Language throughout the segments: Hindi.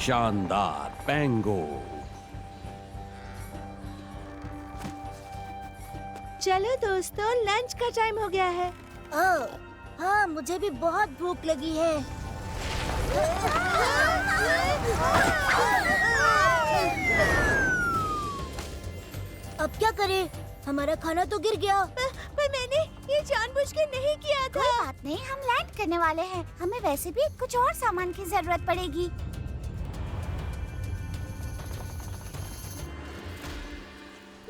शानदार पेंगो। चलो दोस्तों, लंच का टाइम हो गया है। हाँ, मुझे भी बहुत भूख लगी है। अब क्या करें? हमारा खाना तो गिर गया। पर मैंने ये जानबूझ के नहीं किया था। कोई बात नहीं, हम लैंड करने वाले हैं। हमें वैसे भी कुछ और सामान की जरूरत पड़ेगी।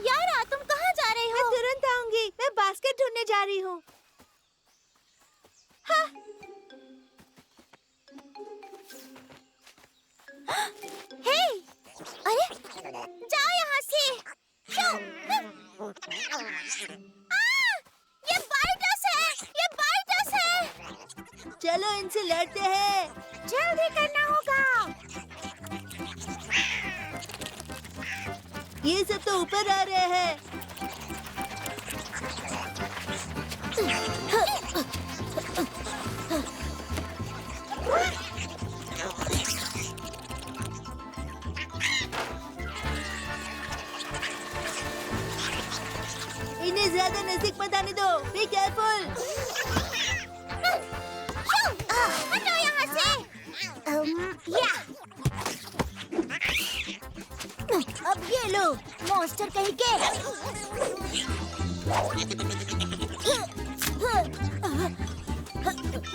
यारा, तुम कहाँ जा रही मैं हो? तुरंत आऊंगी। मैं बास्केट ढूंढने जा रही हूँ। हाँ। हे! अरे, जाओ यहाँ से! ये बाइटस है! ये बाइटस है! चलो इनसे लड़ते हैं। जल्दी करना होगा। ये सब तो ऊपर आ रहे हैं। इन्हें ज्यादा नजदीक मत आने दो। Be careful. हटो यहाँ से। या। अब ये लो, मॉन्स्टर कहीं के।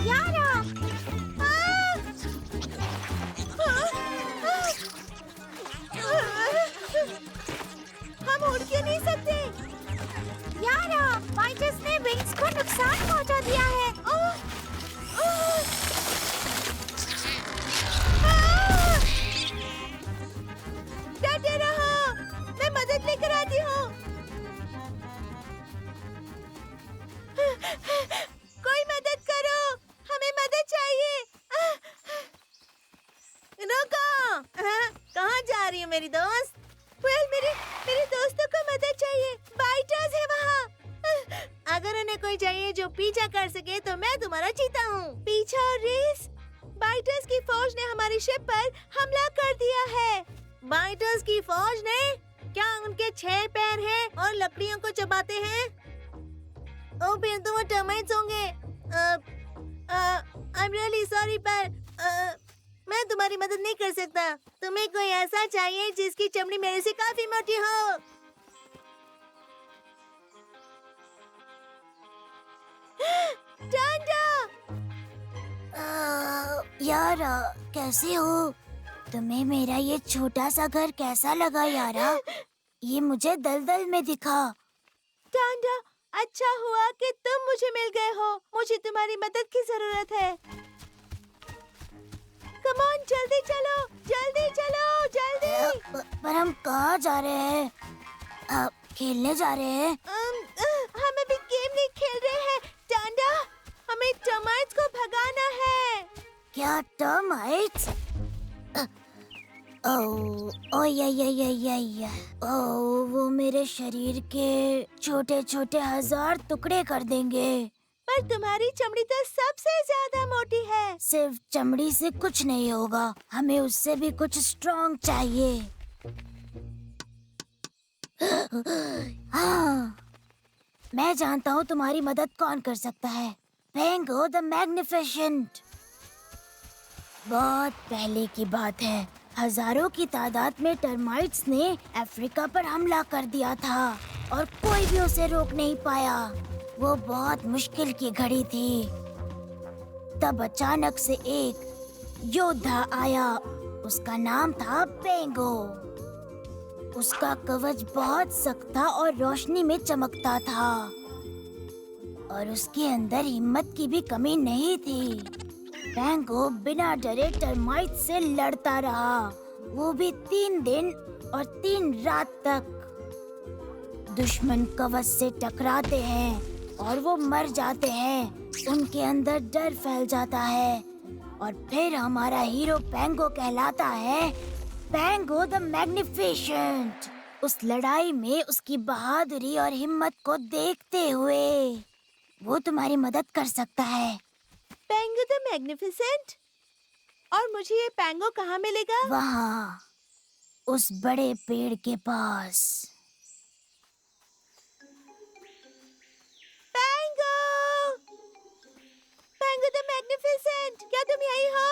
यारा! हम उड़ क्यों नहीं सकते? यारा, बाइटस ने विंग्स को नुकसान पहुंचा दिया है। डटे रहो, मैं मदद लेकर आती हूँ। कोई मदद करो, हमें मदद चाहिए। रुको, कहाँ जा रही हो मेरी दोस्त? मेरे दोस्तों को मदद चाहिए। बाइटर्स है वहाँ। अगर उन्हें कोई चाहिए जो पीछा कर सके तो मैं तुम्हारा चीता हूँ। पीछा और रेस? बाइटर्स की फौज ने हमारी शिप पर हमला कर दिया है। बाइटर्स की फौज ने? क्या उनके 6 पैर हैं और लकड़ियों को चबाते हैं? ओ, फिर तो वो टर्माइट्स होंगे। आई एम रियली सॉरी, पर मैं तुम्हारी मदद नहीं कर सकता। तुम्हें कोई ऐसा चाहिए जिसकी चमड़ी मेरे से काफी मोटी हो। टांडा! यारा, कैसे हो? तुम्हें मेरा ये छोटा सा घर कैसा लगा यारा? ये मुझे दलदल में दिखा। टांडा, अच्छा हुआ कि तुम मुझे मिल गए हो। मुझे तुम्हारी मदद की जरूरत है। कम ऑन, जल्दी चलो, जल्दी चलो, जल्दी। पर हम कहाँ जा रहे हैं? खेलने जा रहे हैं? हम अभी गेम नहीं खेल रहे हैं टांडा। हमें टर्माइट्स को भगाना है। क्या टर्माइट्स? ओ या। ओ, वो मेरे शरीर के छोटे छोटे 1000 टुकड़े कर देंगे। पर तुम्हारी चमड़ी तो सबसे ज्यादा मोटी है। सिर्फ चमड़ी से कुछ नहीं होगा, हमें उससे भी कुछ स्ट्रॉन्ग चाहिए। हाँ, मैं जानता हूँ तुम्हारी मदद कौन कर सकता है। पेंगो द मैग्निफिसेंट। बहुत पहले की बात है, हजारों की तादाद में टर्माइट्स ने अफ्रीका पर हमला कर दिया था और कोई भी उसे रोक नहीं पाया। वो बहुत मुश्किल की घड़ी थी। तब अचानक से एक योद्धा आया। उसका नाम था पेंगो। उसका कवच बहुत सख्त था और रोशनी में चमकता था और उसके अंदर हिम्मत की भी कमी नहीं थी। पेंगो बिना डरे टर्माइट से लड़ता रहा, वो भी 3 दिन और 3 रात तक। दुश्मन कवच से टकराते हैं और वो मर जाते हैं। उनके अंदर डर फैल जाता है और फिर हमारा हीरो पेंगो कहलाता है, पेंगो द मैग्निफिसेंट। उस लड़ाई में उसकी बहादुरी और हिम्मत को देखते हुए वो तुम्हारी मदद कर सकता है। पेंगो द मैग्निफिसेंट? और मुझे ये पैंगो कहाँ मिलेगा? वहाँ, उस बड़े पेड़ के पास। पैंगो! पैंगो द मैग्निफिसेंट, क्या तुम यही हो?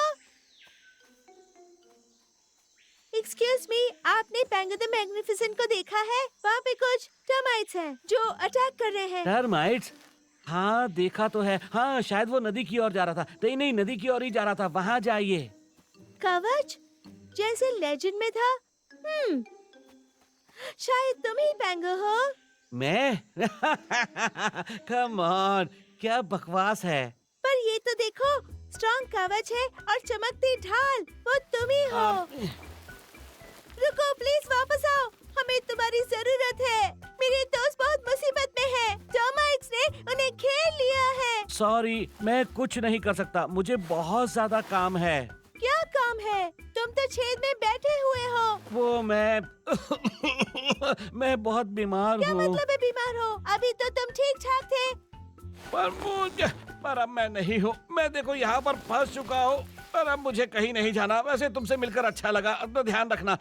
एक्सक्यूज मी, आपने पैंगो द मैग्निफिसेंट को देखा है? वहाँ पे कुछ टर्माइट्स हैं जो अटैक कर रहे हैं। टर्माइट्स? हाँ देखा तो है। हाँ शायद वो नदी की ओर जा रहा था। नहीं नहीं, नदी की ओर ही जा रहा था। वहाँ जाइए। कवच जैसे लेजेंड में था। शायद तुम ही पैंगो हो। मैं? कम ऑन, क्या बकवास है। पर ये तो देखो, स्ट्रॉन्ग कवच है और चमकती ढाल, वो तुम ही हो। रुको, प्लीज वापस आओ, हमें तुम्हारी जरूरत है। मेरे दोस्त बहुत मुसीबत में हैं। टर्माइट्स ने उन्हें घेर लिया है। सॉरी, मैं कुछ नहीं कर सकता। मुझे बहुत ज्यादा काम है। क्या काम है? तुम तो छेद में बैठे हुए हो। वो मैं मैं बहुत बीमार क्या हूँ। मतलब है बीमार हो? अभी तो तुम ठीक ठाक थे। पर अब मैं नहीं हूँ। मैं देखो यहाँ पर फंस चुका हूँ। पर अब मुझे कहीं नहीं जाना। वैसे तुमसे मिलकर अच्छा लगा। अपना ध्यान रखना।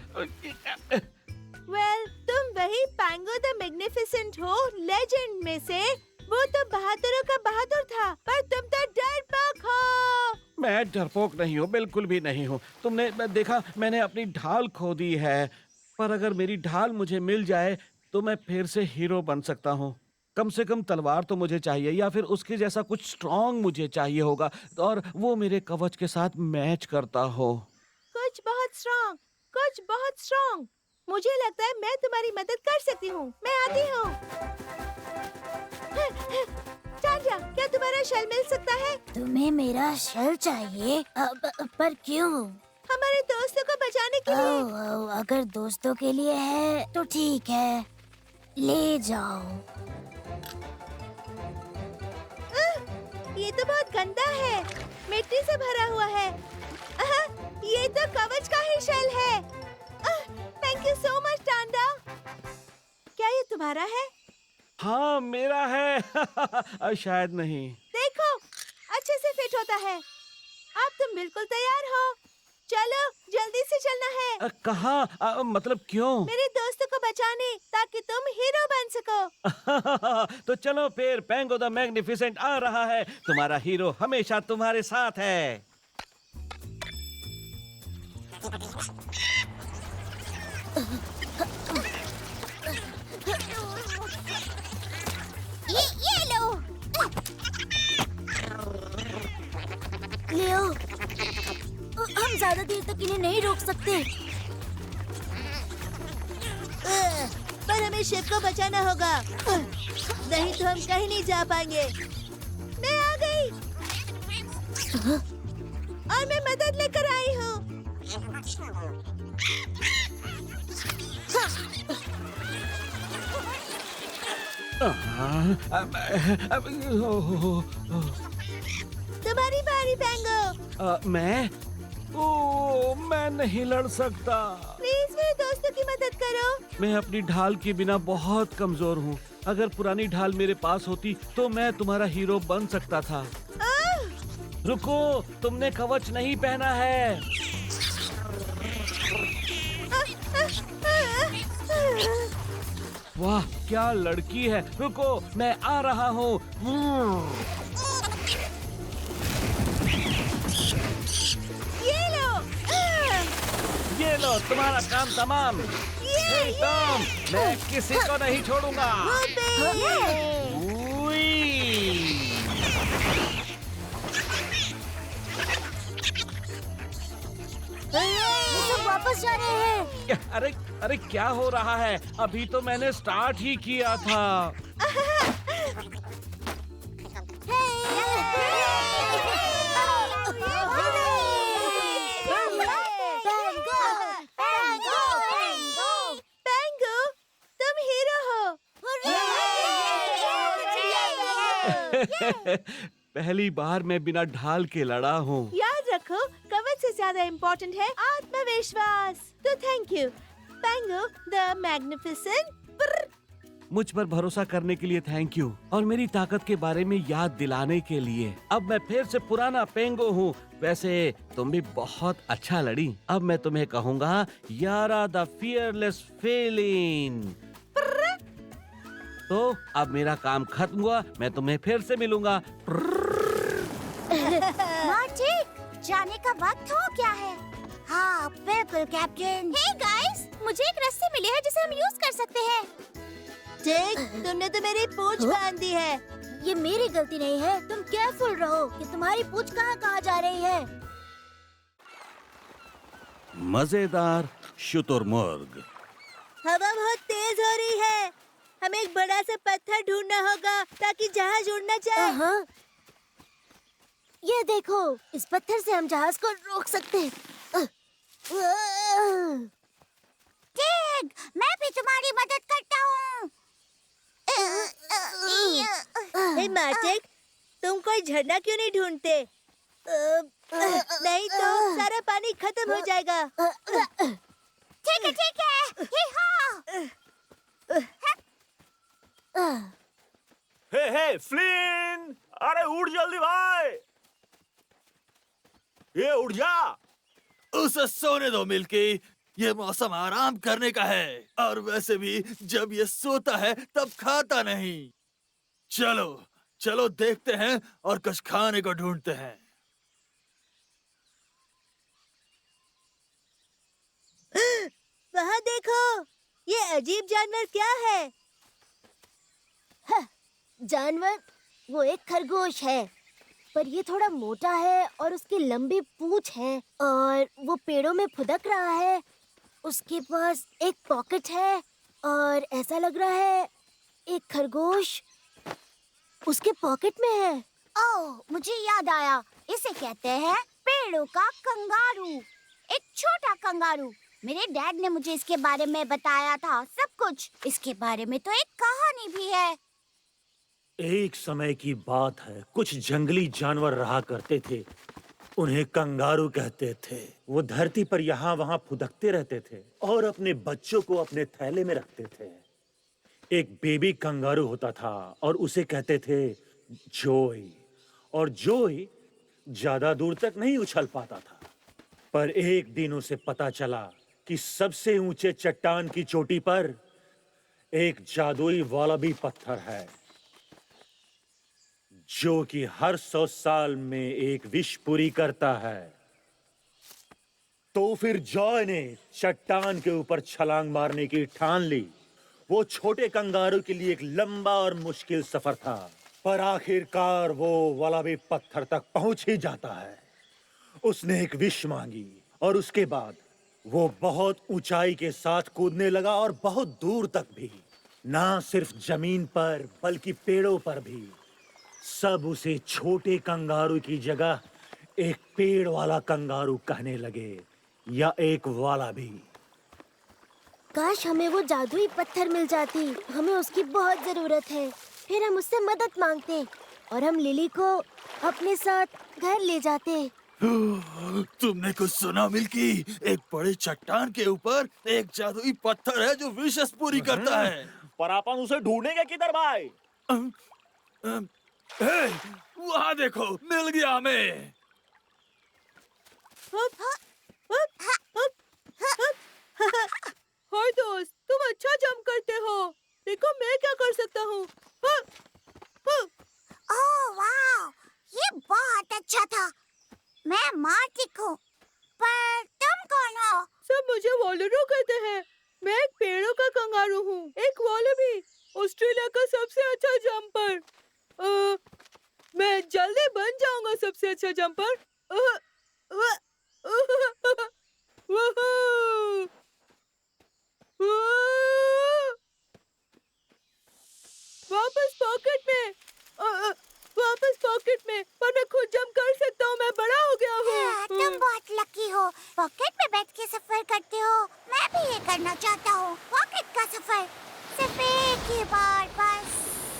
वेल, तुम वही पैंगो द मैग्निफिसेंट हो, लेजेंड में से। वो तो बहादुरों का बहादुर था, पर तुम तो डरपोक हो। मैं डरपोक नहीं हूँ, बिल्कुल भी नहीं हूँ। तुमने देखा, मैंने अपनी ढाल खो दी है। पर अगर मेरी ढाल मुझे मिल जाए तो मैं फिर से हीरो बन सकता हूँ। कम से कम तलवार तो मुझे चाहिए, या फिर उसके जैसा कुछ स्ट्रॉन्ग मुझे चाहिए होगा, और वो मेरे कवच के साथ मैच करता हो। कुछ बहुत स्ट्रॉन्ग, कुछ बहुत स्ट्रॉन्ग। मुझे लगता है मैं तुम्हारी मदद कर सकती हूँ। मैं आती हूँ। टांडिया, क्या तुम्हारा शेल मिल सकता है? तुम्हें मेरा शेल चाहिए? पर क्यों? हमारे दोस्तों को बचाने के लिए। ओह, अगर दोस्तों के लिए है तो ठीक है, ले जाओ। ये तो बहुत गंदा है, मिट्टी से भरा हुआ है। ये तो कवच का ही शेल है। Thank you so much Tanda. क्या ये तुम्हारा है? हाँ मेरा है। शायद नहीं। देखो, अच्छे से फिट होता है। अब तुम बिल्कुल तैयार हो। चलो, जल्दी से चलना है। कहाँ? मतलब क्यों? मेरे दोस्तों को बचाने, ताकि तुम हीरो बन सको। तो चलो फिर, पैंगो द मैग्निफिसेंट आ रहा है। तुम्हारा हीरो हमेशा तुम्हारे साथ है। ये लो। लियो, हम ज्यादा देर तक इन्हें नहीं रोक सकते। पर हमें शिप को बचाना होगा, नहीं तो हम कहीं नहीं जा पाएंगे। मैं आ गई और मैं मदद लेकर आई हूँ। तुम्हारी बारी पैंगो। मैं? ओ, मैं नहीं लड़ सकता। प्लीज मेरे दोस्तों की मदद करो। मैं अपनी ढाल के बिना बहुत कमजोर हूँ। अगर पुरानी ढाल मेरे पास होती तो मैं तुम्हारा हीरो बन सकता था। रुको, तुमने कवच नहीं पहना है। वाह, क्या लड़की है। रुको, मैं आ रहा हूँ। ये लो, तुम्हारा काम तमाम। हे टॉम, मैं किसी को नहीं छोड़ूंगा। ये सब वापस जा रहे हैं। अरे अरे, क्या हो रहा है? अभी तो मैंने स्टार्ट ही किया था। पैंगो, तुम हीरो हो। पहली बार मैं बिना ढाल के लड़ा हूँ। याद रखो, कवच से ज्यादा इम्पोर्टेंट है आत्मविश्वास। तो थैंक यू पैंगो द मैग्निफिसेंट। मुझ पर भरोसा करने के लिए थैंक यू और मेरी ताकत के बारे में याद दिलाने के लिए। अब मैं फिर से पुराना पेंगो हूँ। वैसे तुम भी बहुत अच्छा लड़ी। अब मैं तुम्हें कहूँगा यारा द फियरलेस फेलिन। तो अब मेरा काम खत्म हुआ, मैं तुम्हें फिर से मिलूंगा। मार्टिक, जाने का वक्त हो गया है। हाँ बिल्कुल कैप्टन। हे गाइस, मुझे एक रस्सी मिली है जिसे हम यूज कर सकते हैं। टिक, तुमने तो मेरी पूंछ बांध दी है। ये मेरी गलती नहीं है। तुम केयरफुल रहो कि तुम्हारी पूंछ कहाँ जा रही है। मजेदार शुतुरमुर्ग। हवा बहुत तेज हो रही है। हमें एक बड़ा सा पत्थर ढूंढना होगा ताकि जहाज उड़ना जाए। हाँ। ये देखो, इस पत्थर से हम जहाज को रोक सकते हैं। टिग, मैं भी तुम्हारी मदद करता हूँ। हे मार्टिक, तुम कोई झरना क्यों नहीं ढूंढते? नहीं तो सारा पानी खत्म हो जाएगा। ठीक है, ठीक है। हे फ्लिन, अरे उठ जल्दी भाई, ये उठ जा। उसे सोने दो मिल्की, ये मौसम आराम करने का है और वैसे भी जब ये सोता है तब खाता नहीं। चलो चलो देखते हैं और कुछ खाने को ढूंढते हैं। वहाँ देखो, ये अजीब जानवर क्या है? जानवर? वो एक खरगोश है, पर ये थोड़ा मोटा है और उसकी लंबी पूंछ है और वो पेड़ों में फुदक रहा है। उसके पास एक पॉकेट है और ऐसा लग रहा है एक खरगोश उसके पॉकेट में है। ओह, मुझे याद आया, इसे कहते हैं पेड़ों का कंगारू। एक छोटा कंगारू। मेरे डैड ने मुझे इसके बारे में बताया था सब कुछ। इसके बारे में तो एक कहानी भी है। एक समय की बात है, कुछ जंगली जानवर रहा करते थे। उन्हें कंगारू कहते थे। वो धरती पर यहाँ वहाँ फुदकते रहते थे और अपने बच्चों को अपने थैले में रखते थे। एक बेबी कंगारू होता था और उसे कहते थे जोई। और जोई ज्यादा दूर तक नहीं उछल पाता था, पर एक दिन उसे पता चला कि सबसे ऊंचे चट्टान की चोटी पर एक जादुई वालाबी पत्थर है जो कि हर 100 साल में एक विश पूरी करता है। तो फिर जॉय ने चट्टान के ऊपर छलांग मारने की ठान ली। वो छोटे कंगारू के लिए एक लंबा और मुश्किल सफर था, पर आखिरकार वो वालाबी पत्थर तक पहुंच ही जाता है। उसने एक विश मांगी और उसके बाद वो बहुत ऊंचाई के साथ कूदने लगा और बहुत दूर तक भी। ना सिर्फ जमीन पर बल्कि पेड़ों पर भी। सब उसे छोटे कंगारू की जगह एक पेड़ वाला कंगारू कहने लगे, या एक वाला भी। काश हमें वो जादुई पत्थर मिल जाती। हमें उसकी बहुत जरूरत है। फिर हम उससे मदद मांगते और हम लिली को अपने साथ घर ले जाते। तुमने कुछ सुना मिल्की? एक बड़े चट्टान के ऊपर एक जादुई पत्थर है जो विशेष पूरी करता है। पर अपन उसे ढूंढेंगे किधर भाई? वहाँ देखो, मिल गया हमें। हाय दोस्त, तुम अच्छा जंप करते हो। देखो मैं क्या कर सकता हूँ। ओह वाह, ये बहुत अच्छा था। मैं मार्टिक हूँ, पर तुम कौन हो? सब मुझे वॉलरो कहते हैं। मैं एक पेड़ों का कंगारू हूँ, एक वॉलबी, ऑस्ट्रेलिया का सबसे अच्छा जंपर। मैं जल्दी बन जाऊंगा सबसे अच्छा जंपर। वापस पॉकेट में, वापस पॉकेट में। पर मैं खुद जंप कर सकता हूँ, मैं बड़ा हो गया हूँ। तुम बहुत लकी हो, पॉकेट में बैठ के सफर करते हो। मैं भी ये करना चाहता हूँ, पॉकेट का सफर, सिर्फ एक ही बार बस।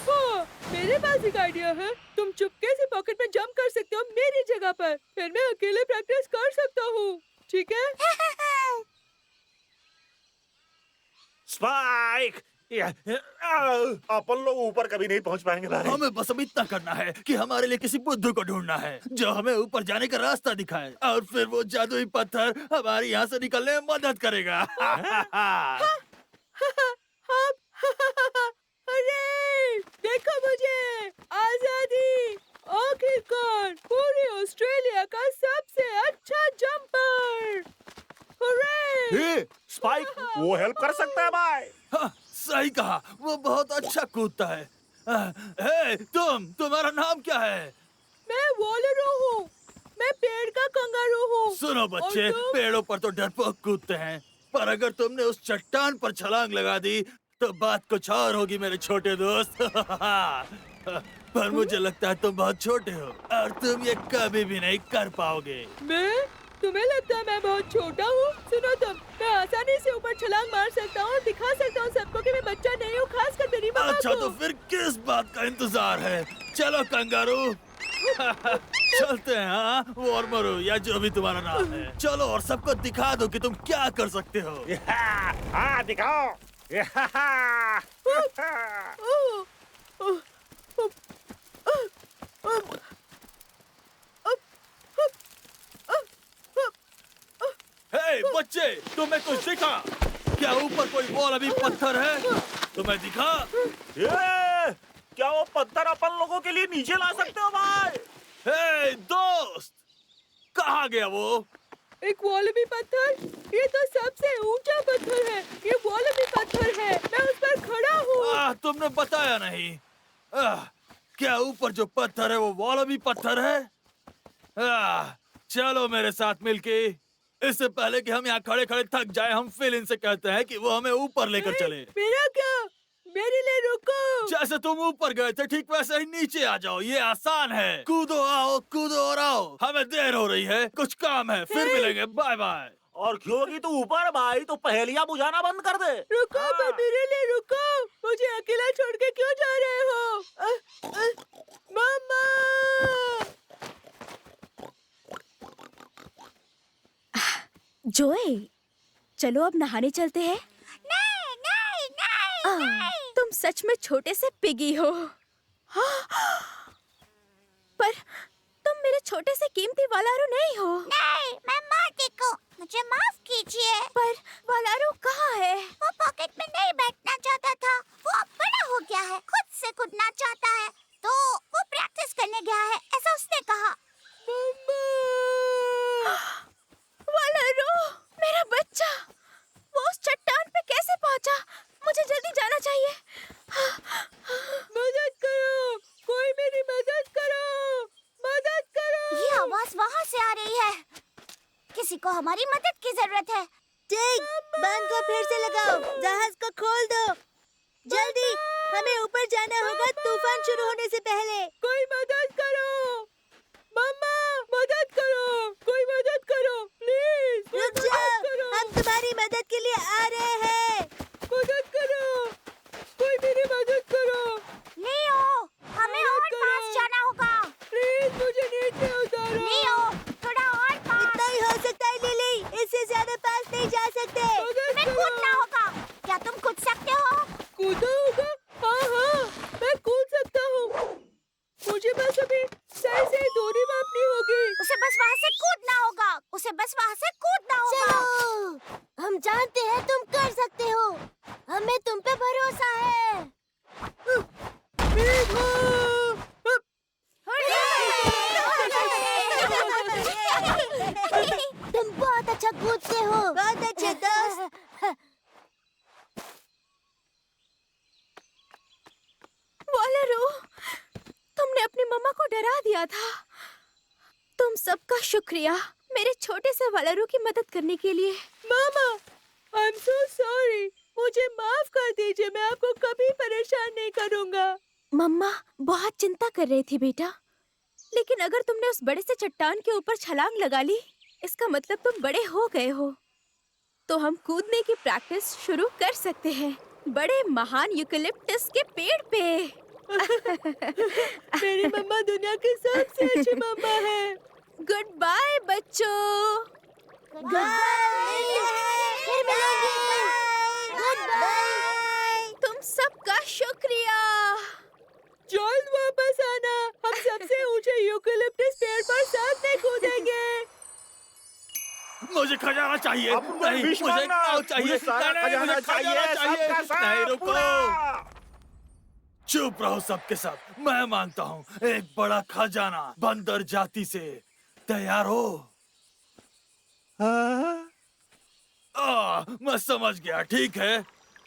हाँ, मेरे पास एक आइडिया है। तुम चुपके से पॉकेट में जंप कर सकते हो मेरी जगह पर। फिर मैं अकेले प्रैक्टिस कर सकता हूँ, ठीक है? स्पाइक, अपन लोग ऊपर कभी नहीं पहुंच पाएंगे भाई। हमें बस अब इतना करना है कि हमारे लिए किसी बुद्धू को ढूंढना है जो हमें ऊपर जाने का रास्ता दिखाए, और फिर वो जादुई पत्थर हमारे यहाँ से निकलने में मदद करेगा। अरे देखो मुझे, आजादी! आखिरकार पूरे ऑस्ट्रेलिया का सबसे अच्छा जंपर! हुर्रे! स्पाइक वो हेल्प कर सकता है भाई। हाँ, सही कहा, वो बहुत अच्छा कूदता है। हे, तुम्हारा नाम क्या है? मैं वॉलरो हूँ। मैं पेड़ का कंगारू हूँ। सुनो बच्चे, और तुम? पेड़ों पर तो डरपोक कूदते हैं, पर अगर तुमने उस चट्टान पर छलांग लगा दी तो बात कुछ और होगी मेरे छोटे दोस्त। पर मुझे लगता है तुम बहुत छोटे हो और तुम ये कभी भी नहीं कर पाओगे। मैं? तुम्हें लगता है मैं बहुत छोटा हूँ? सुनो तुम, मैं आसानी से ऊपर छलांग मार सकता हूँ और दिखा सकता हूँ सबको कि मैं बच्चा नहीं हूँ, खासकर तेरी मम्मा अच्छा को। तो फिर किस बात का इंतजार है? चलो कंगारू। चलते हैं। हाँ, वॉर्मरो या जो भी तुम्हारा नाम है, चलो और सबको दिखा दो कि तुम क्या कर सकते हो। हाँ दिखाओ। ओह, ओह, ओह, ओह, हे बच्चे, तुम्हें कुछ दिखा? क्या ऊपर कोई वॉल अभी पत्थर है? तुम्हें दिखा? क्या वो पत्थर अपन लोगों के लिए नीचे ला सकते हो भाई? हे दोस्त, कहाँ गया वो? एक वॉलबी पत्थर? ये तो सबसे ऊंचा पत्थर है। ये वॉलबी पत्थर है। मैं उस पर खड़ा हूँ। तुमने बताया नहीं। क्या ऊपर जो पत्थर है वो वॉलबी पत्थर है? चलो मेरे साथ मिलके। इससे पहले कि हम यहाँ खड़े खड़े थक जाए, हम फिलिन से कहते हैं कि वो हमें ऊपर लेकर चले। मेरा क्या? मेरे लिए रुको। जैसे तुम ऊपर गए थे ठीक वैसे ही नीचे आ जाओ, ये आसान है। कूदो आओ, कूदो और आओ। हमें देर हो रही है, कुछ काम है, फिर मिलेंगे। Bye bye. और क्यों कि तू ऊपर भाई, तो पहेलियां बुझाना बंद कर दे। रुको, पर मेरे लिए रुको। मुझे अकेला छोड़ के क्यों जा रहे हो? मम्मा! जोए, चलो अब नहाने चलते हैं। नहीं नहीं नहीं नहीं। तुम सच में छोटे से पिगी हो। पर तुम मेरे छोटे से कीमती वालारू नहीं हो। नहीं, मैं मार्टी को, मुझे माफ कीजिए। पर वालारू कहाँ है? वो पॉकेट में नहीं बैठना चाहता था। वो अब बड़ा हो गया है, खुद से कूदना चाहता है, तो वो प्रैक्टिस करने गया है, ऐसा उसने कहा। वालारू, मेरा बच्चा, वो उस चट्टान पे कैसे पहुंचा? मुझे जल्दी जाना चाहिए। मदद करो, कोई मेरी मदद करो, मदद करो। ये आवाज वहाँ से आ रही है। किसी को हमारी मदद की जरूरत है। ठीक, बांध को फिर से लगाओ, जहाज को खोल दो। जल्दी, हमें ऊपर जाना होगा तूफान शुरू होने से पहले। कोई मदद करो, मम्मा, मदद करो, कोई मदद करो, प्लीज। रुक जाओ, हम तुम्हारी मदद के लिए आ रहे हैं। मदद करो, कोई मेरी मदद करो। लियो, हमें और पास जाना होगा। प्लीज मुझे नीचे उतारो। लियो, थोड़ा और पास। इतना ही हो सकता है लिली, इससे ज्यादा पास नहीं जा सकते। तुम्हें कूदना होगा। क्या तुम कूद सकते हो? कूदा होगा? हाँ हाँ, मैं कूद सकता हूँ। मुझे बस अभी सही दूरी मापनी होगी। उसे बस वहाँ से कूदना होगा। उसे बस वहाँ से कूदना होगा। चलो, हम जानते हैं तुम कर सकते हो। हमें तुम पे भरोसा है। तुम बहुत अच्छा कूदते हो। बहुत अच्छे दोस्त। वालारू, तुमने अपनी मम्मा को डरा दिया था। तुम सबका शुक्रिया मेरे छोटे से वालारू की मदद करने के लिए। मामा, आई एम सो सॉरी। मुझे माफ कर दीजिए, मैं आपको कभी परेशान नहीं करूँगा। मम्मा बहुत चिंता कर रही थी बेटा, लेकिन अगर तुमने उस बड़े से चट्टान के ऊपर छलांग लगा ली, इसका मतलब तुम बड़े हो गए हो। तो हम कूदने की प्रैक्टिस शुरू कर सकते हैं, बड़े महान यूकेलिप्टस के पेड़ पे। मेरी मम्मा दुनिया की सबसे अच्छी मम्मा है। गुड बाय बच्चों। फिर मिलेंगे। तुम खजाना चाहिए। अब मुझे नहीं, विष मुझे मांगना। नाव चाहिए। मुझे सारा नहीं, खजाना मुझे खजाना चाहिए, सबका सब, नहीं, रुको। पूरा। चुप रहो सबके सब। मैं मांगता हूँ एक बड़ा खजाना बंदर जाति से। तैयार हो? मैं समझ गया। ठीक है,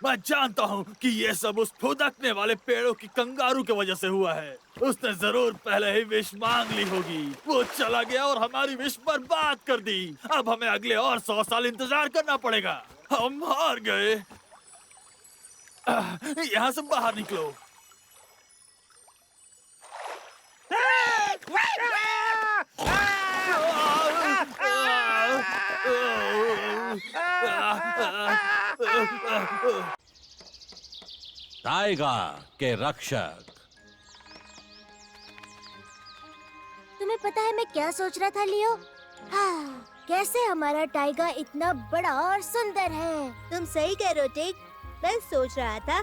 मैं जानता हूँ कि ये सब उस फुदकने वाले पेड़ों की कंगारू की वजह से हुआ है। उसने जरूर पहले ही विष मांग ली होगी। वो चला गया और हमारी विष बर्बाद कर दी। अब हमें अगले और 100 साल इंतजार करना पड़ेगा। हम हार गए। यहाँ से बाहर निकलो। टाइगा के रक्षक। तुम्हें पता है मैं क्या सोच रहा था लियो? हाँ, कैसे हमारा टाइगा इतना बड़ा और सुंदर है। तुम सही कह रहे हो टिक। मैं सोच रहा था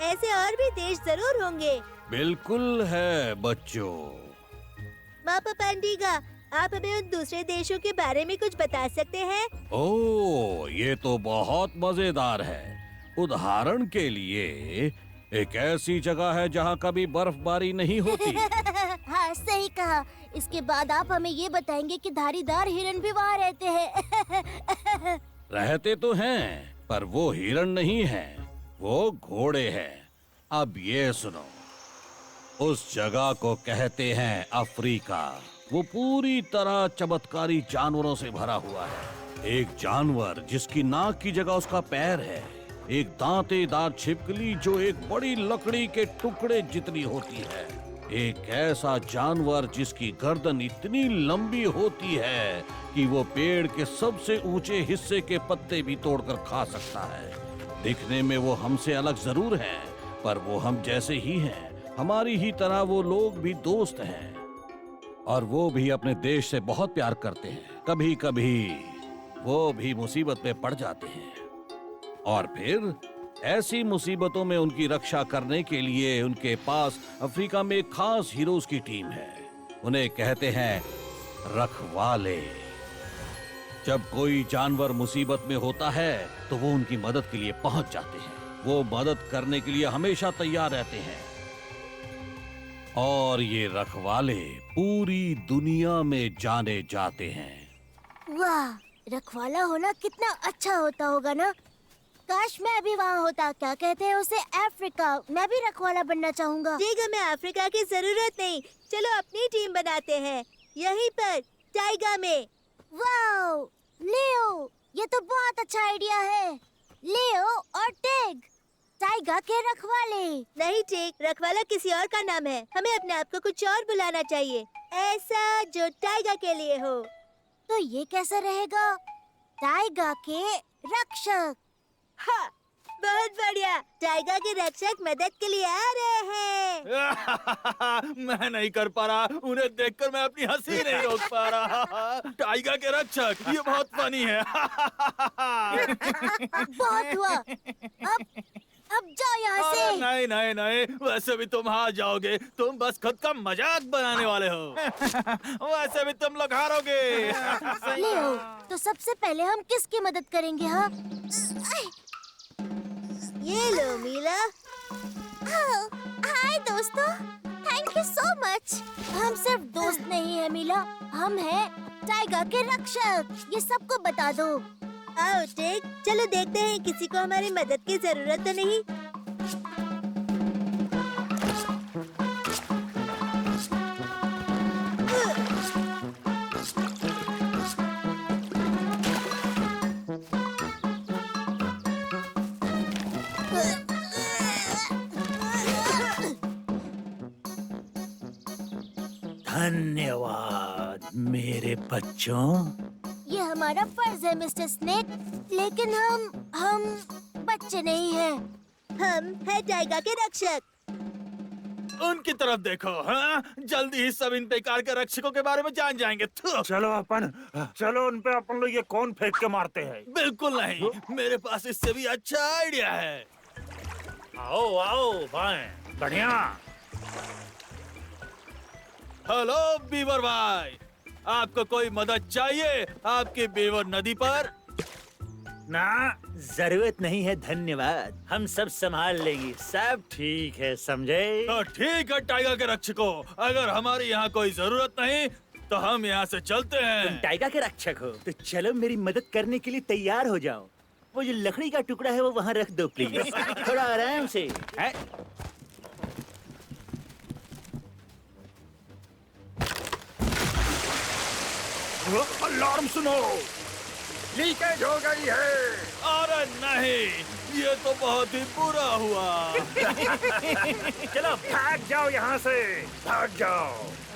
ऐसे और भी देश जरूर होंगे। बिल्कुल है बच्चों। मापा पांडीगा, आप हमें उन दूसरे देशों के बारे में कुछ बता सकते हैं? ओह, ये तो बहुत मजेदार है। उदाहरण के लिए एक ऐसी जगह है जहाँ कभी बर्फबारी नहीं होती। हाँ, सही कहा। इसके बाद आप हमें ये बताएंगे कि धारीदार हिरन भी वहाँ रहते हैं। रहते तो हैं, पर वो हिरन नहीं हैं, वो घोड़े हैं। अब ये सुनो, उस जगह को कहते हैं अफ्रीका। वो पूरी तरह चमत्कारी जानवरों से भरा हुआ है। एक जानवर जिसकी नाक की जगह उसका पैर है, एक दांतेदार छिपकली जो एक बड़ी लकड़ी के टुकड़े जितनी होती है, एक ऐसा जानवर जिसकी गर्दन इतनी लंबी होती है कि वो पेड़ के सबसे ऊंचे हिस्से के पत्ते भी तोड़कर खा सकता है। दिखने में वो हमसे अलग जरूर है, पर वो हम जैसे ही हैं। हमारी ही तरह वो लोग भी दोस्त हैं और वो भी अपने देश से बहुत प्यार करते हैं। कभी कभी वो भी मुसीबत में पड़ जाते हैं और फिर ऐसी मुसीबतों में उनकी रक्षा करने के लिए उनके पास अफ्रीका में एक खास हीरोज की टीम है। उन्हें कहते हैं रखवाले। जब कोई जानवर मुसीबत में होता है तो वो उनकी मदद के लिए पहुंच जाते हैं। वो मदद करने के लिए हमेशा तैयार रहते हैं और ये रखवाले पूरी दुनिया में जाने जाते हैं। वाह, रखवाला होना कितना अच्छा होता होगा ना। काश मैं भी वहाँ होता। क्या कहते हैं उसे, अफ्रीका। मैं भी रखवाला बनना चाहूँगा। ठीक है, मैं अफ्रीका की जरूरत नहीं। चलो अपनी टीम बनाते हैं यहीं पर टाइगा में। वाओ, लियो, ये तो बहुत अच्छा आइडिया है। लियो और टिग, टाइगा के रखवाले। नहीं टिक, रखवाला किसी और का नाम है। हमें अपने आप को कुछ और बुलाना चाहिए, ऐसा जो टाइगा के लिए हो। तो ये कैसा रहेगा? टाइगा के रक्षक। हाँ, बहुत बढ़िया। टाइगा के रक्षक मदद के लिए आ रहे हैं। मैं नहीं कर पा रहा। उन्हें देखकर मैं अपनी हंसी नहीं रोक पा रहा। टाइगर के रक्षक, ये बहुत फनी है। बहुत हुआ। अब जाओ यहाँ से। नहीं नहीं नहीं, वैसे भी तुम हार जाओगे। तुम बस खुद का मजाक बनाने वाले हो। वैसे भी तुम लोग हारोगे। लियो, तो सबसे पहले हम किसकी मदद करेंगे? हाँ, ये लो मीला। हाय दोस्तों, थैंक यू सो मच। हम सिर्फ दोस्त नहीं है मीला, हम हैं टाइगर के रक्षक। ये सबको बता दो। आओ टिक, चलो देखते हैं किसी को हमारी मदद की जरूरत तो नहीं। धन्यवाद मेरे बच्चों। ये हमारा फर्ज है मिस्टर स्नेक, लेकिन हम बच्चे नहीं हैं। हम है टाइगर के रक्षक। उनकी तरफ देखो। हाँ, जल्दी ही सब इन बेकार के रक्षकों के बारे में जान जाएंगे। थू। चलो उन पे अपन लोग ये कौन फेंक के मारते हैं। बिल्कुल नहीं, मेरे पास इससे भी अच्छा आइडिया है। आओ आओ भाई, बढ़िया। हेलो बीवर भाई, आपको कोई मदद चाहिए आपकी बेवर नदी पर? ना, जरूरत नहीं है, धन्यवाद। हम सब संभाल लेंगे, सब ठीक है, समझे? तो ठीक है टाइगर के रक्षकों, अगर हमारी यहाँ कोई जरूरत नहीं तो हम यहाँ से चलते तुम हैं। टाइगर के रक्षक हो तो चलो मेरी मदद करने के लिए तैयार हो जाओ। वो जो लकड़ी का टुकड़ा है वो वहाँ रख दो प्लीज। थोड़ा आराम से है? अलार्म सुनो, लीकेज हो गई है। अरे नहीं, ये तो बहुत ही बुरा हुआ। चलो भाग जाओ यहाँ से, भाग जाओ।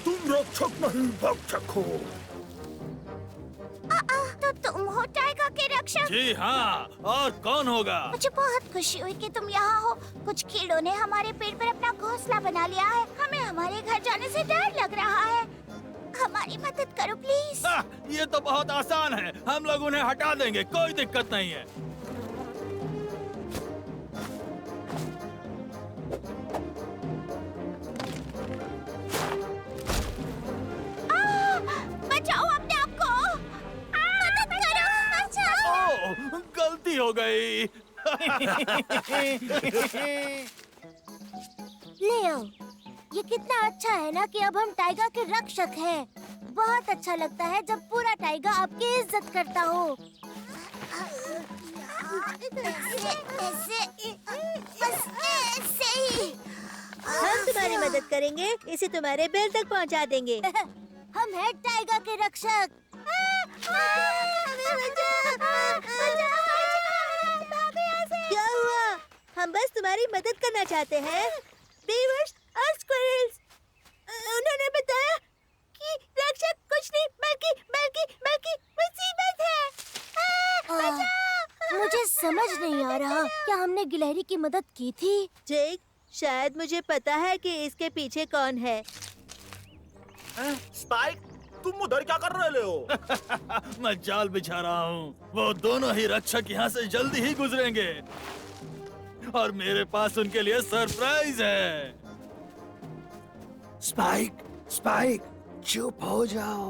तुम रक्षक नहीं भक्षक हो। तो तुम हो टाइगर के रक्षक? जी हाँ, और कौन होगा? मुझे बहुत खुशी हुई कि तुम यहाँ हो। कुछ कीड़ों ने हमारे पेड़ पर अपना घोंसला बना लिया है। हमें हमारे घर जाने से डर लग रहा है। हमारी मदद करो प्लीज। ये तो बहुत आसान है, हम लोग उन्हें हटा देंगे, कोई दिक्कत नहीं है। बचाओ अपने आप को। मदद करो, बचाओ। ओह, गलती हो गई। लियो, ये कितना अच्छा है ना कि अब हम टाइगर के रक्षक हैं। बहुत अच्छा लगता है जब पूरा टाइगर आपकी इज्जत करता हो। हम तुम्हारी मदद करेंगे, इसे तुम्हारे बेल तक पहुंचा देंगे। हम हैं टाइगर के रक्षक। क्या हुआ? हम बस तुम्हारी मदद करना चाहते हैं। बीवर्स और स्क्विरल्स, उन्होंने बताया कि रक्षक कुछ नहीं बल्कि बल्कि बल्कि मुसीबत है। मुझे समझ नहीं आ रहा, क्या हमने गिलहरी की मदद की थी? जेक, शायद मुझे पता है कि इसके पीछे कौन है। स्पाइक, तुम उधर क्या कर रहे हो? मैं जाल बिछा रहा हूँ। वो दोनों ही रक्षक यहाँ से जल्दी ही गुजरेंगे और मेरे पास उनके लिए सरप्राइज है। स्पाइक, स्पाइक, चुप हो जाओ।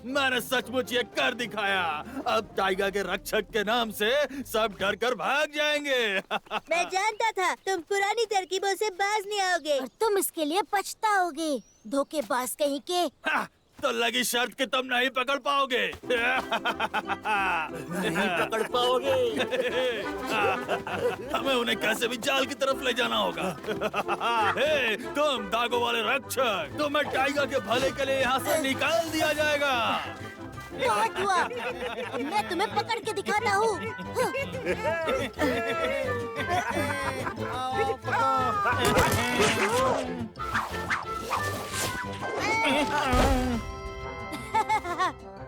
मैंने सचमुच ये कर दिखाया। अब टाइगर के रक्षक के नाम से सब डर कर भाग जाएंगे। मैं जानता था तुम पुरानी तरकीबों से बाज नहीं आओगे। और तुम इसके लिए पछताओगे, धोखेबाज कहीं के। तो लगी शर्त कि तुम नहीं पकड़ पाओगे। नहीं पकड़ पाओगे। हमें उन्हें कैसे भी जाल की तरफ ले जाना होगा। हे, तुम दागों वाले रक्षक, तुम्हें टाइगर के भले के लिए यहाँ से निकाल दिया जाएगा। बहुत हुआ, अब मैं तुम्हें पकड़ के दिखाता हूँ।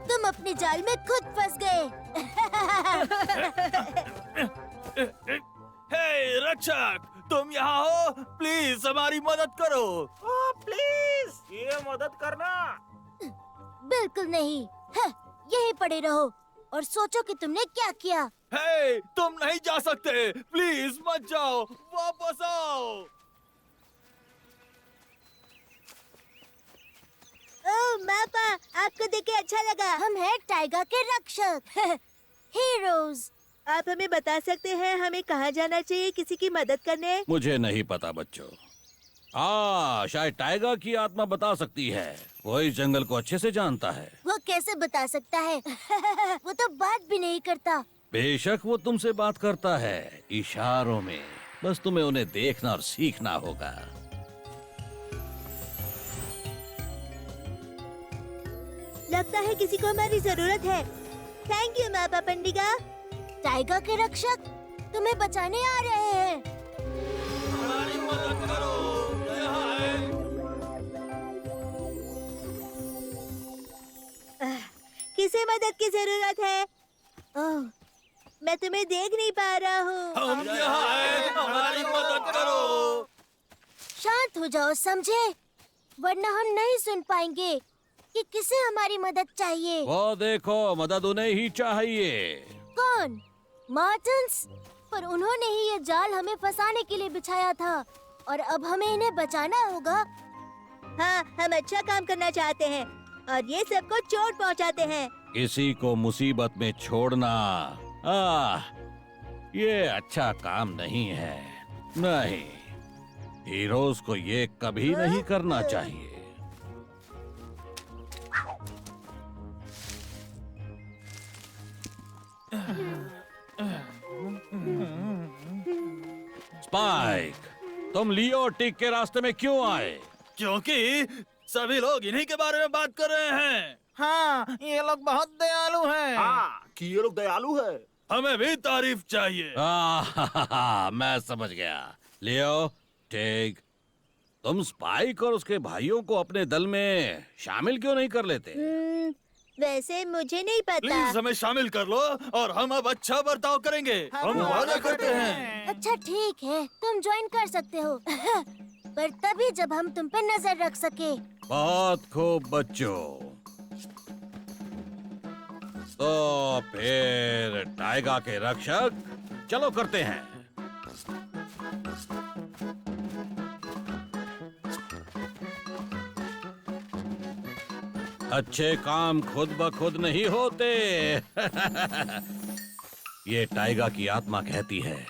तुम अपने जाल में खुद फंस गए। हे रक्षक, तुम यहाँ हो? प्लीज हमारी मदद करो। प्लीज, ये मदद करना। बिल्कुल नहीं, यहीं पड़े रहो और सोचो कि तुमने क्या किया। हे, तुम नहीं जा सकते, प्लीज मत जाओ, वापस आओ। ओह मापा, आपको देख के अच्छा लगा। हम हैं टाइगर के रक्षक, हीरोज। आप हमें बता सकते हैं हमें कहाँ जाना चाहिए किसी की मदद करने? मुझे नहीं पता बच्चों। शायद टाइगर की आत्मा बता सकती है। वो इस जंगल को अच्छे से जानता है। वो कैसे बता सकता है? वो तो बात भी नहीं करता। बेशक वो तुमसे बात करता है, इशारों में। बस तुम्हें उन्हें देखना और सीखना होगा। लगता है किसी को हमारी जरूरत है। थैंक यू मापा पंडिगा। टाइगर के रक्षक तुम्हें बचाने आ रहे हैं। हमारी मदद करो, यहाँ है। किसे मदद की जरूरत है? ओह, मैं तुम्हें देख नहीं पा रहा हूँ। हम यहाँ हैं, हमारी मदद करो। शांत हो जाओ, समझे? वरना हम नहीं सुन पाएंगे कि किसे हमारी मदद चाहिए। वो देखो, मदद उन्हें ही चाहिए। कौन? मार्टिन्स? पर उन्होंने ही ये जाल हमें फंसाने के लिए बिछाया था और अब हमें इन्हें बचाना होगा। हाँ, हम अच्छा काम करना चाहते हैं। और ये सबको चोट पहुंचाते हैं। किसी को मुसीबत में छोड़ना ये अच्छा काम नहीं है। नहीं, हीरोज को ये कभी नहीं करना चाहिए। स्पाइक, तुम लियो और टिक के रास्ते में क्यों आए? क्योंकि सभी लोग इन्हीं के बारे में बात कर रहे हैं। हाँ, ये लोग बहुत दयालु हैं। हाँ कि ये लोग दयालु है। हमें भी तारीफ चाहिए। मैं समझ गया। लियो, टिक, तुम स्पाइक और उसके भाइयों को अपने दल में शामिल क्यों नहीं कर लेते? वैसे मुझे नहीं पता। प्लीज हमें शामिल कर लो और हम अब अच्छा बर्ताव करेंगे। हम वादा करते हैं। अच्छा ठीक है, तुम ज्वाइन कर सकते हो। पर तभी जब हम तुम पे नजर रख सके। बहुत खूब बच्चों। तो फिर टाइगा के रक्षक चलो करते हैं। अच्छे काम खुद ब खुद नहीं होते। ये टाइगा की आत्मा कहती है।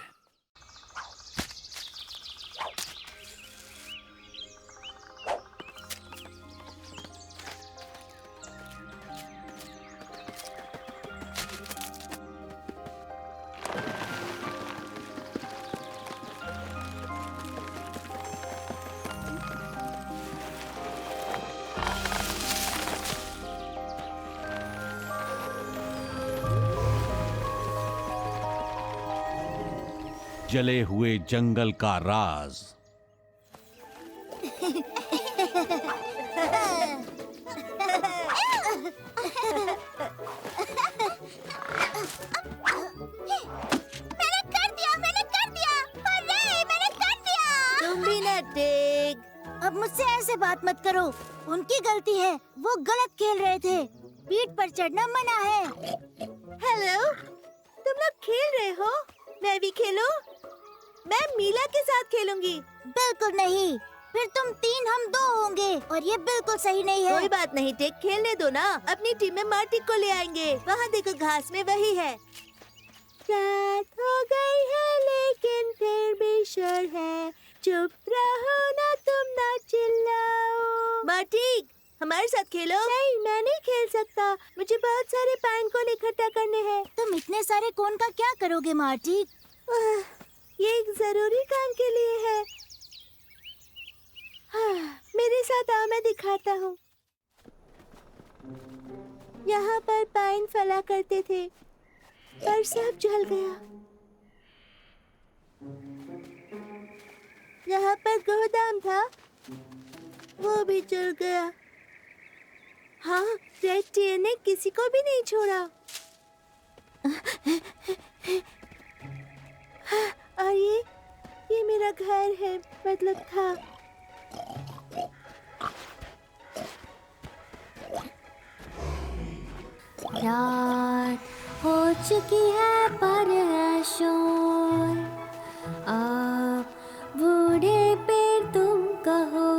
जले हुए जंगल का राज। तुम भी ना टिक। अब मुझसे ऐसे बात मत करो। उनकी गलती है, वो गलत खेल रहे थे। पीठ पर चढ़ना मना है। हेलो, तुम लोग खेल रहे हो? मैं भी खेलूं? मैं मीला के साथ खेलूंगी। बिल्कुल नहीं, फिर तुम 3 हम 2 होंगे और ये बिल्कुल सही नहीं है। कोई बात नहीं टिक, खेलने दो ना। अपनी टीम में मार्टिक को ले आएंगे। वहाँ देखो घास में वही है। रात हो गई है लेकिन फिर भी शोर है। चुप रहो ना, तुम ना चिल्लाओ। मार्टिक, हमारे साथ खेलो। नहीं, मैं नहीं खेल सकता। मुझे बहुत सारे पाइन कोन इकट्ठा करने हैं। तुम इतने सारे कोन का क्या करोगे मार्टिक? ये एक जरूरी काम के लिए है। मेरे साथ आओ, मैं दिखाता हूँ। यहाँ पर पाइन फला करते थे, पर सब जल गया। यहाँ पर गोदाम था, वो भी जल गया। हाँ, रेड टीयर ने किसी को भी नहीं छोड़ा। और ये मेरा घर है, मतलब था। रात हो चुकी है पर है शोर। अब बूढ़े पे तुम कहो,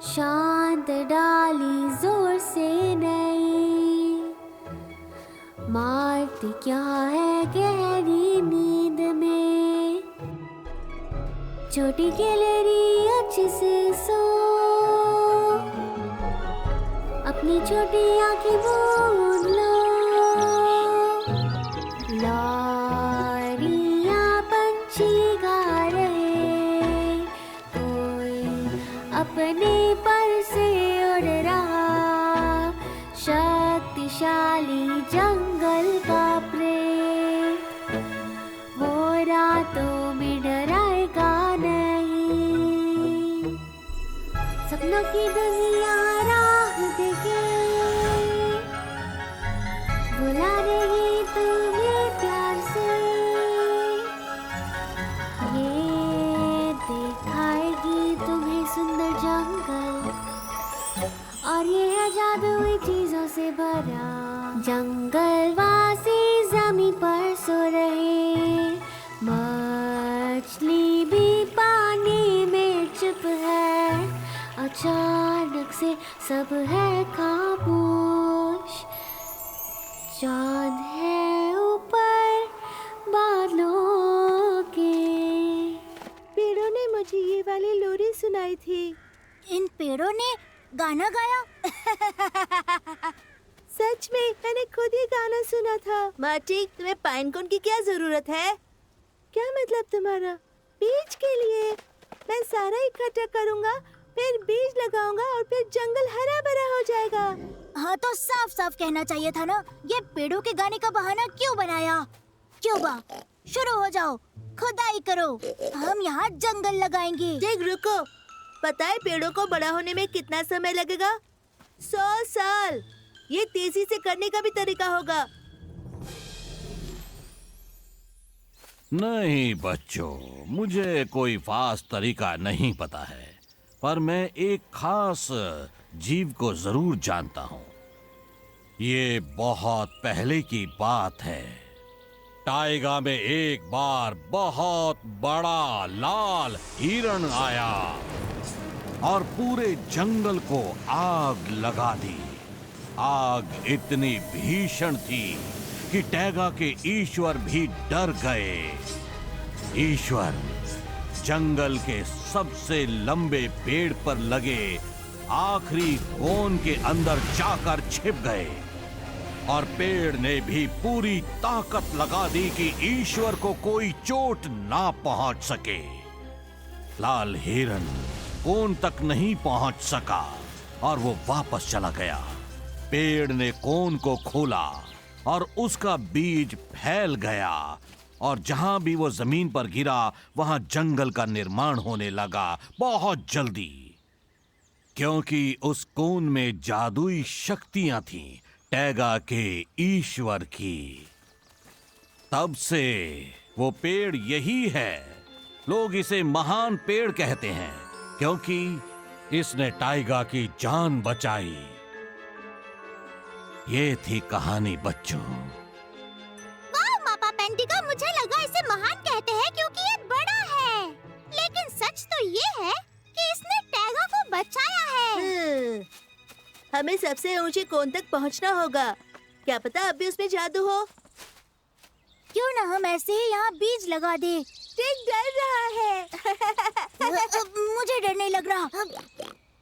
शांत डाली जोर से नहीं। मारती क्या है गहरी नींद में। छोटी गैलरी अच्छे से सो, अपनी छोटी आंखें मूंद लो। लौरियां पंछी गा रहे, कोई अपने पर से उड़ रहा। शक्तिशाली जंगल का प्रेत, वो रातों में डराएगा नहीं। सपनों की दुनिया राह देखे, बुला रही तुम्हें प्यार से। ये दिखाएगी तुम्हें सुंदर जंगल, और ये है जादुई चीजों से भरा। जंगलवासी जमीन पर सो रहे, मछली भी पानी में चुप है। अचानक से सब है खामोश। चांद है ऊपर बादलों के। पेड़ों ने मुझे ये वाली लोरी सुनाई थी। इन पेड़ों ने गाना गाया। सच में मैंने खुद ही गाना सुना था। मार्टी, तुम्हें पाइन कोन की क्या जरूरत है? क्या मतलब तुम्हारा? बीज के लिए। मैं सारा इकट्ठा करूंगा, फिर बीज लगाऊंगा और फिर जंगल हरा भरा हो जाएगा। हाँ तो साफ साफ कहना चाहिए था ना। ये पेड़ों के गाने का बहाना क्यों बनाया? क्यों बा? शुरू हो जाओ, खुदाई करो, हम यहाँ जंगल लगाएंगे। देख रुको, पता है पेड़ों को बड़ा होने में कितना समय लगेगा? 100 साल। ये तेजी से करने का भी तरीका होगा। नहीं बच्चों, मुझे कोई खास तरीका नहीं पता है, पर मैं एक खास जीव को जरूर जानता हूँ। ये बहुत पहले की बात है। टाइगा में एक बार बहुत बड़ा लाल हिरण आया और पूरे जंगल को आग लगा दी। आग इतनी भीषण थी कि टैगा के ईश्वर भी डर गए। ईश्वर जंगल के सबसे लंबे पेड़ पर लगे आखिरी कोन के अंदर जाकर छिप गए और पेड़ ने भी पूरी ताकत लगा दी कि ईश्वर को कोई चोट ना पहुंच सके। लाल हिरण कोन तक नहीं पहुंच सका और वो वापस चला गया। पेड़ ने कोन को खोला और उसका बीज फैल गया और जहां भी वो जमीन पर गिरा वहां जंगल का निर्माण होने लगा बहुत जल्दी, क्योंकि उस कोन में जादुई शक्तियां थीं टैगा के ईश्वर की। तब से वो पेड़ यही है। लोग इसे महान पेड़ कहते हैं क्योंकि इसने टाइगा की जान बचाई। ये थी कहानी बच्चों। वाह मापा पेंटिका, मुझे लगा इसे महान कहते हैं क्योंकि ये बड़ा है, लेकिन सच तो ये है कि इसने टैगा को बचाया है। हमें सबसे ऊंचे कोन तक पहुंचना होगा। क्या पता अब भी उसमें जादू हो। क्यों ना हम ऐसे ही यहाँ बीज लगा दे। टिक डर रहा है। मुझे डर नहीं लग रहा।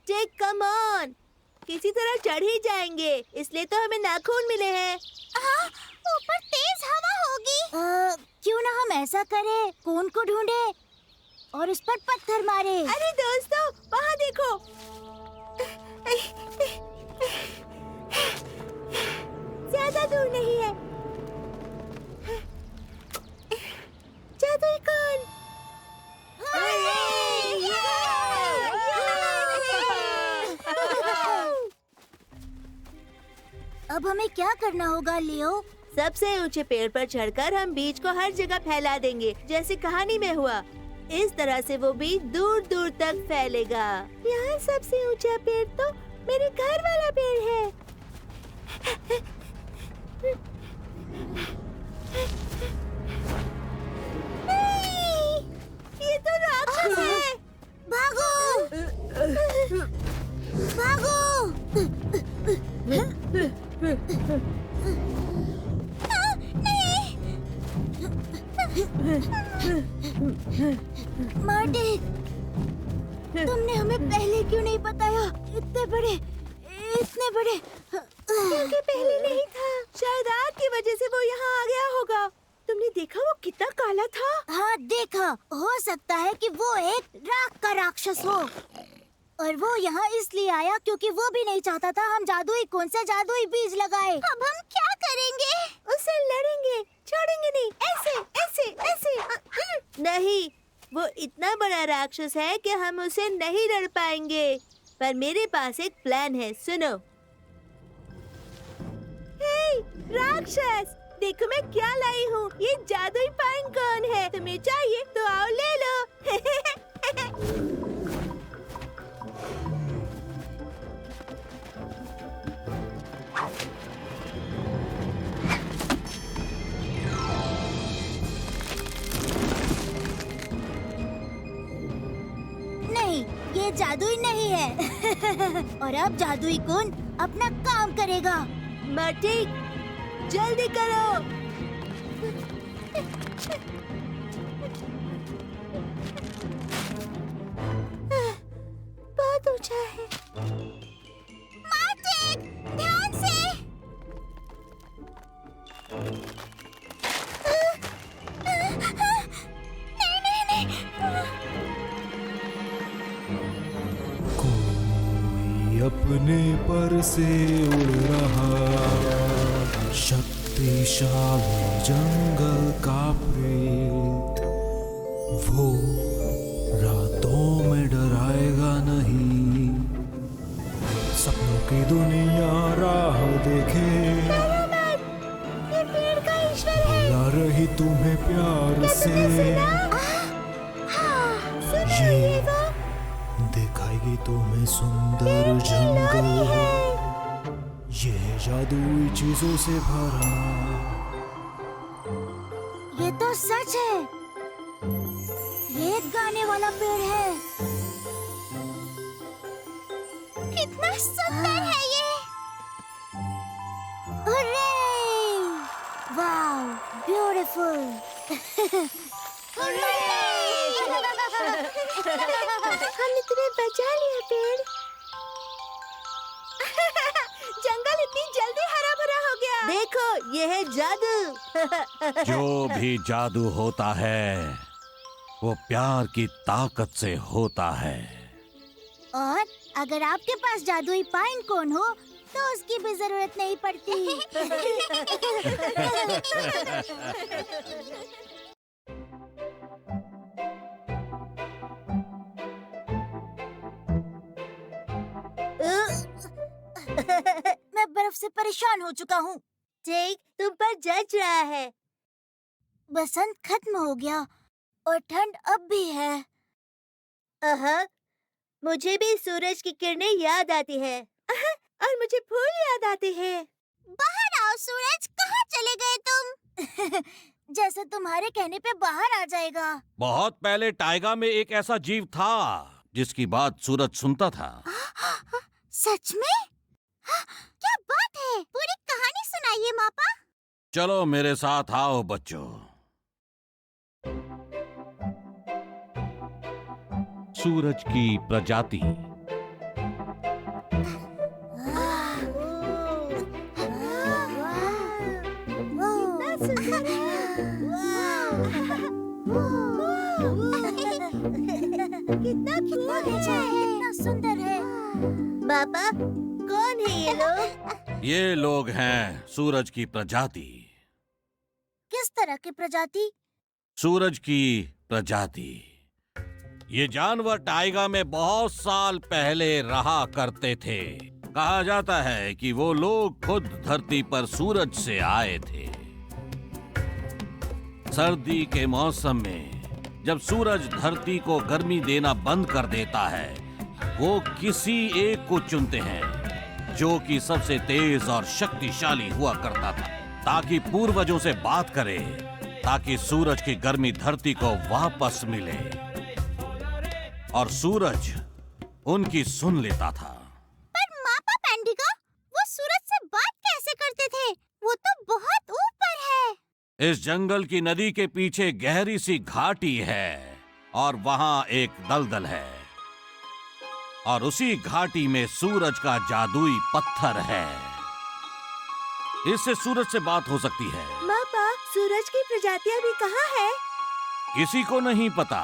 टिक कम ऑन, किसी तरह चढ़ ही जाएंगे, इसलिए तो हमें नाखून मिले हैं। हाँ, ऊपर तेज हवा होगी। क्यों ना हम ऐसा करें, कोन को ढूंढे और उस पर पत्थर मारे। अरे दोस्तों, वहाँ देखो। ज्यादा दूर नहीं है। जादुई कोन। अब हमें क्या करना होगा लियो? सबसे ऊंचे पेड़ पर चढ़कर हम बीज को हर जगह फैला देंगे, जैसे कहानी में हुआ। इस तरह से वो बीज दूर दूर तक फैलेगा। यहाँ सबसे ऊंचा पेड़ तो मेरे घर वाला पेड़ है। नहीं, ये तो राक्षस है। भागो! भागो! मार्टी, तुमने हमें पहले क्यों नहीं बताया? इतने बड़े क्योंकि पहले नहीं था। शायद आग की वजह से वो यहाँ आ गया होगा। तुमने देखा वो कितना काला था? हाँ देखा। हो सकता है कि वो एक राख का राक्षस हो और वो यहाँ इसलिए आया क्योंकि वो भी नहीं चाहता था हम जादुई कोन से जादुई बीज लगाए। अब हम क्या करेंगे? उससे लड़ेंगे, छोड़ेंगे नहीं। ऐसे ऐसे ऐसे। नहीं, वो इतना बड़ा राक्षस है कि हम उसे नहीं लड़ पाएंगे। पर मेरे पास एक प्लान है, सुनो। हे राक्षस, देखो मैं क्या लाई हूँ। ये जादुई पाइन कोन है। तुम्हें चाहिए तो आओ ले लो। नहीं, ये जादुई नहीं है। और अब जादुई कौन अपना काम करेगा। मटिक, जल्दी करो। बहुत ऊंचा है। मार्टिन, ध्यान से। नहीं नहीं नहीं। कोई अपने पर से उड़ रहा शक्तिशाली जंगल का प्रेत, वो रातों में डराएगा नहीं। सपनों की दुनिया राह देखे, ये पेड़ का ईश्वर है। बुला रही तुम्हें प्यार से। ये दिखाएगी तुम्हें सुंदर जंगल, ये है जादुई चीजों से भरा। ये तो सच है। ये एक गाने वाला पेड़ है। कितना सुंदर है ये। हुर्रे! वाव, ब्यूटीफुल। हमने तुम्हें बचा लिया पेड़। जंगल इतनी जल्दी हरा भरा हो गया। देखो, ये है जादू। जो भी जादू होता है वो प्यार की ताकत से होता है। और अगर आपके पास जादुई पाइन कोन हो तो उसकी भी जरूरत नहीं पड़ती। मैं बर्फ से परेशान हो चुका हूँ। ठीक, तुम पर जज रहा है। बसंत खत्म हो गया और ठंड अब भी है। मुझे भी सूरज की किरणें याद आती है। और मुझे फूल याद आते हैं। बाहर आओ सूरज, कहाँ चले गए तुम? जैसे तुम्हारे कहने पे बाहर आ जाएगा। बहुत पहले टाइगा में एक ऐसा जीव था जिसकी बात सूरज सुनता था। सच में? क्या बात है? पूरी कहानी सुनाइए मापा। चलो मेरे साथ आओ बच्चों। सूरज की प्रजाति। कितना अच्छा है, कितना सुंदर है। पापा, कौन है ये लोग? ये लोग हैं सूरज की प्रजाति। किस तरह की प्रजाति? सूरज की प्रजाति। ये जानवर टाइगा में बहुत साल पहले रहा करते थे। कहा जाता है कि वो लोग खुद धरती पर सूरज से आए थे। सर्दी के मौसम में जब सूरज धरती को गर्मी देना बंद कर देता है, वो किसी एक को चुनते हैं जो कि सबसे तेज और शक्तिशाली हुआ करता था, ताकि पूर्वजों से बात करे, ताकि सूरज की गर्मी धरती को वापस मिले। और सूरज उनकी सुन लेता था। पर मापा पैंडिगा, वो सूरज से बात कैसे करते थे? वो तो बहुत ऊपर है। इस जंगल की नदी के पीछे गहरी सी घाटी है और वहां एक दलदल है, और उसी घाटी में सूरज का जादुई पत्थर है। इससे सूरज से बात हो सकती है। पापा, सूरज की प्रजातियां भी कहाँ है? किसी को नहीं पता।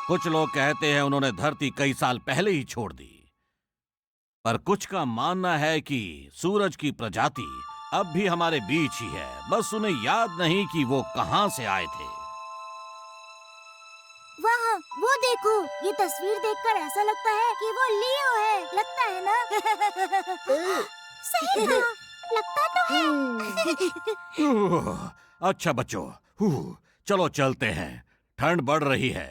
कुछ लोग कहते हैं उन्होंने धरती कई साल पहले ही छोड़ दी, पर कुछ का मानना है कि सूरज की प्रजाति अब भी हमारे बीच ही है, बस उन्हें याद नहीं कि वो कहां से आए थे। वहाँ, वो देखो, ये तस्वीर देखकर ऐसा लगता है कि वो लियो है। लगता है ना? सही कहा, लगता तो है। अच्छा बच्चों, चलो चलते हैं, ठंड बढ़ रही है।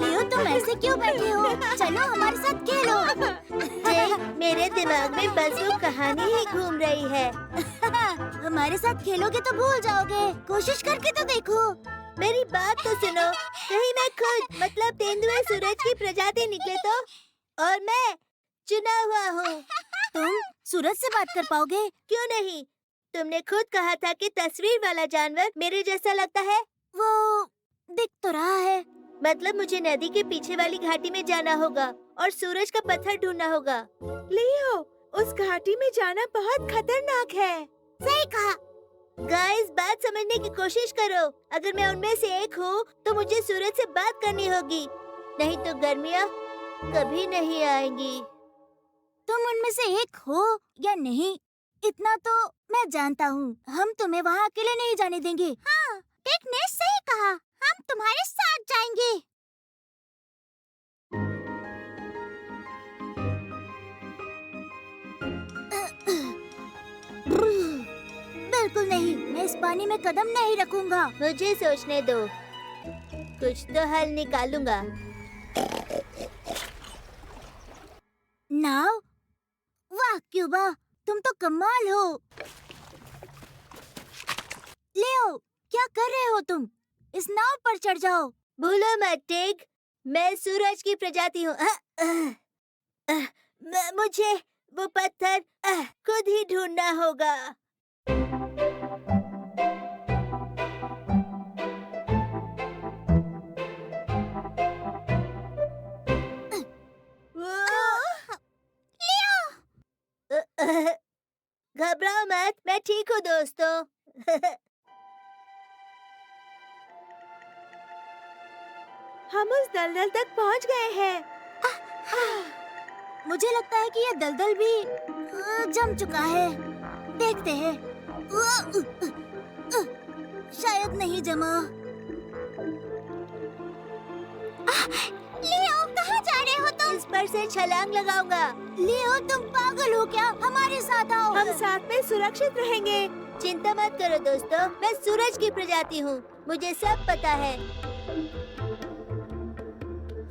लियो, तुम ऐसे क्यों बैठे हो? चलो हमारे साथ खेलो। मेरे दिमाग में बस वो कहानी ही घूम रही है। हमारे साथ खेलोगे तो भूल जाओगे। कोशिश करके तो देखो। मेरी बात तो सुनो। कहीं मैं खुद मतलब तेंदुए सूरज की प्रजाति निकले तो? और मैं चुना हुआ हूँ। तुम सूरज से बात कर पाओगे? क्यों नहीं? तुमने खुद कहा था कि तस्वीर वाला जानवर मेरे जैसा लगता है। वो दिख तो रहा है। मतलब मुझे नदी के पीछे वाली घाटी में जाना होगा और सूरज का पत्थर ढूंढना होगा। लियो, उस घाटी में जाना बहुत खतरनाक है। सही कहा। गाइस, बात समझने की कोशिश करो। अगर मैं उनमें से एक हूँ, तो मुझे सूरज से बात करनी होगी, नहीं तो गर्मियाँ कभी नहीं आएंगी। तुम उनमें से एक हो या नहीं, इतना तो मैं जानता हूँ। हम तुम्हें वहाँ अकेले नहीं जाने देंगे। हाँ, टेक ने सही कहा। हम तुम्हारे साथ जाएंगे। बिल्कुल नहीं, मैं इस पानी में कदम नहीं रखूंगा। मुझे सोचने दो, कुछ तो हल निकालूंगा। नाव? वाह क्यूबा, तुम तो कमाल हो। लियो, क्या कर रहे हो तुम? इस नाव पर चढ़ जाओ। भूलो मत टिग, मैं सूरज की प्रजाति हूँ। मुझे वो पत्थर खुद ही ढूंढना होगा। घबराओ मत, मैं ठीक हूँ दोस्तों। हम उस दलदल तक पहुँच गए हैं। मुझे लगता है कि ये दलदल भी जम चुका है। देखते हैं। शायद नहीं जमा। लियो, कहाँ जा रहे हो तुम? इस पर से छलांग लगाऊंगा। लियो, तुम पागल हो क्या? हमारे साथ आओ। हम साथ में सुरक्षित रहेंगे। चिंता मत करो दोस्तों, मैं सूरज की प्रजाति हूँ, मुझे सब पता है।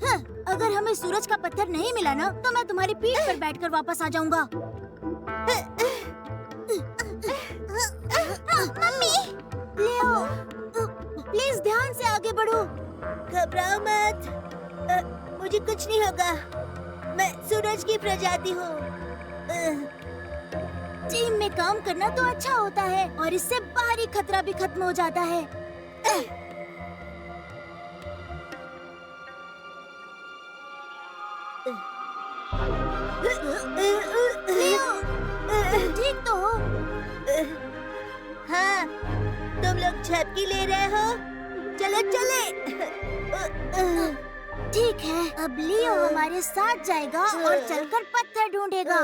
हाँ, अगर हमें सूरज का पत्थर नहीं मिला ना, तो मैं तुम्हारी पीठ पर बैठकर वापस आ जाऊंगा। मम्मी, लियो, प्लीज ध्यान से आगे बढ़ो। घबराओ मत, मुझे कुछ नहीं होगा। मैं सूरज की प्रजाति हूँ। टीम में काम करना तो अच्छा होता है और इससे बाहरी खतरा भी खत्म हो जाता है। तुम ठीक तो हो? हाँ, तुम लोग झपकी ले रहे हो? चलो चले। ठीक है, अब लियो हमारे साथ जाएगा और चलकर पत्थर ढूंढेगा।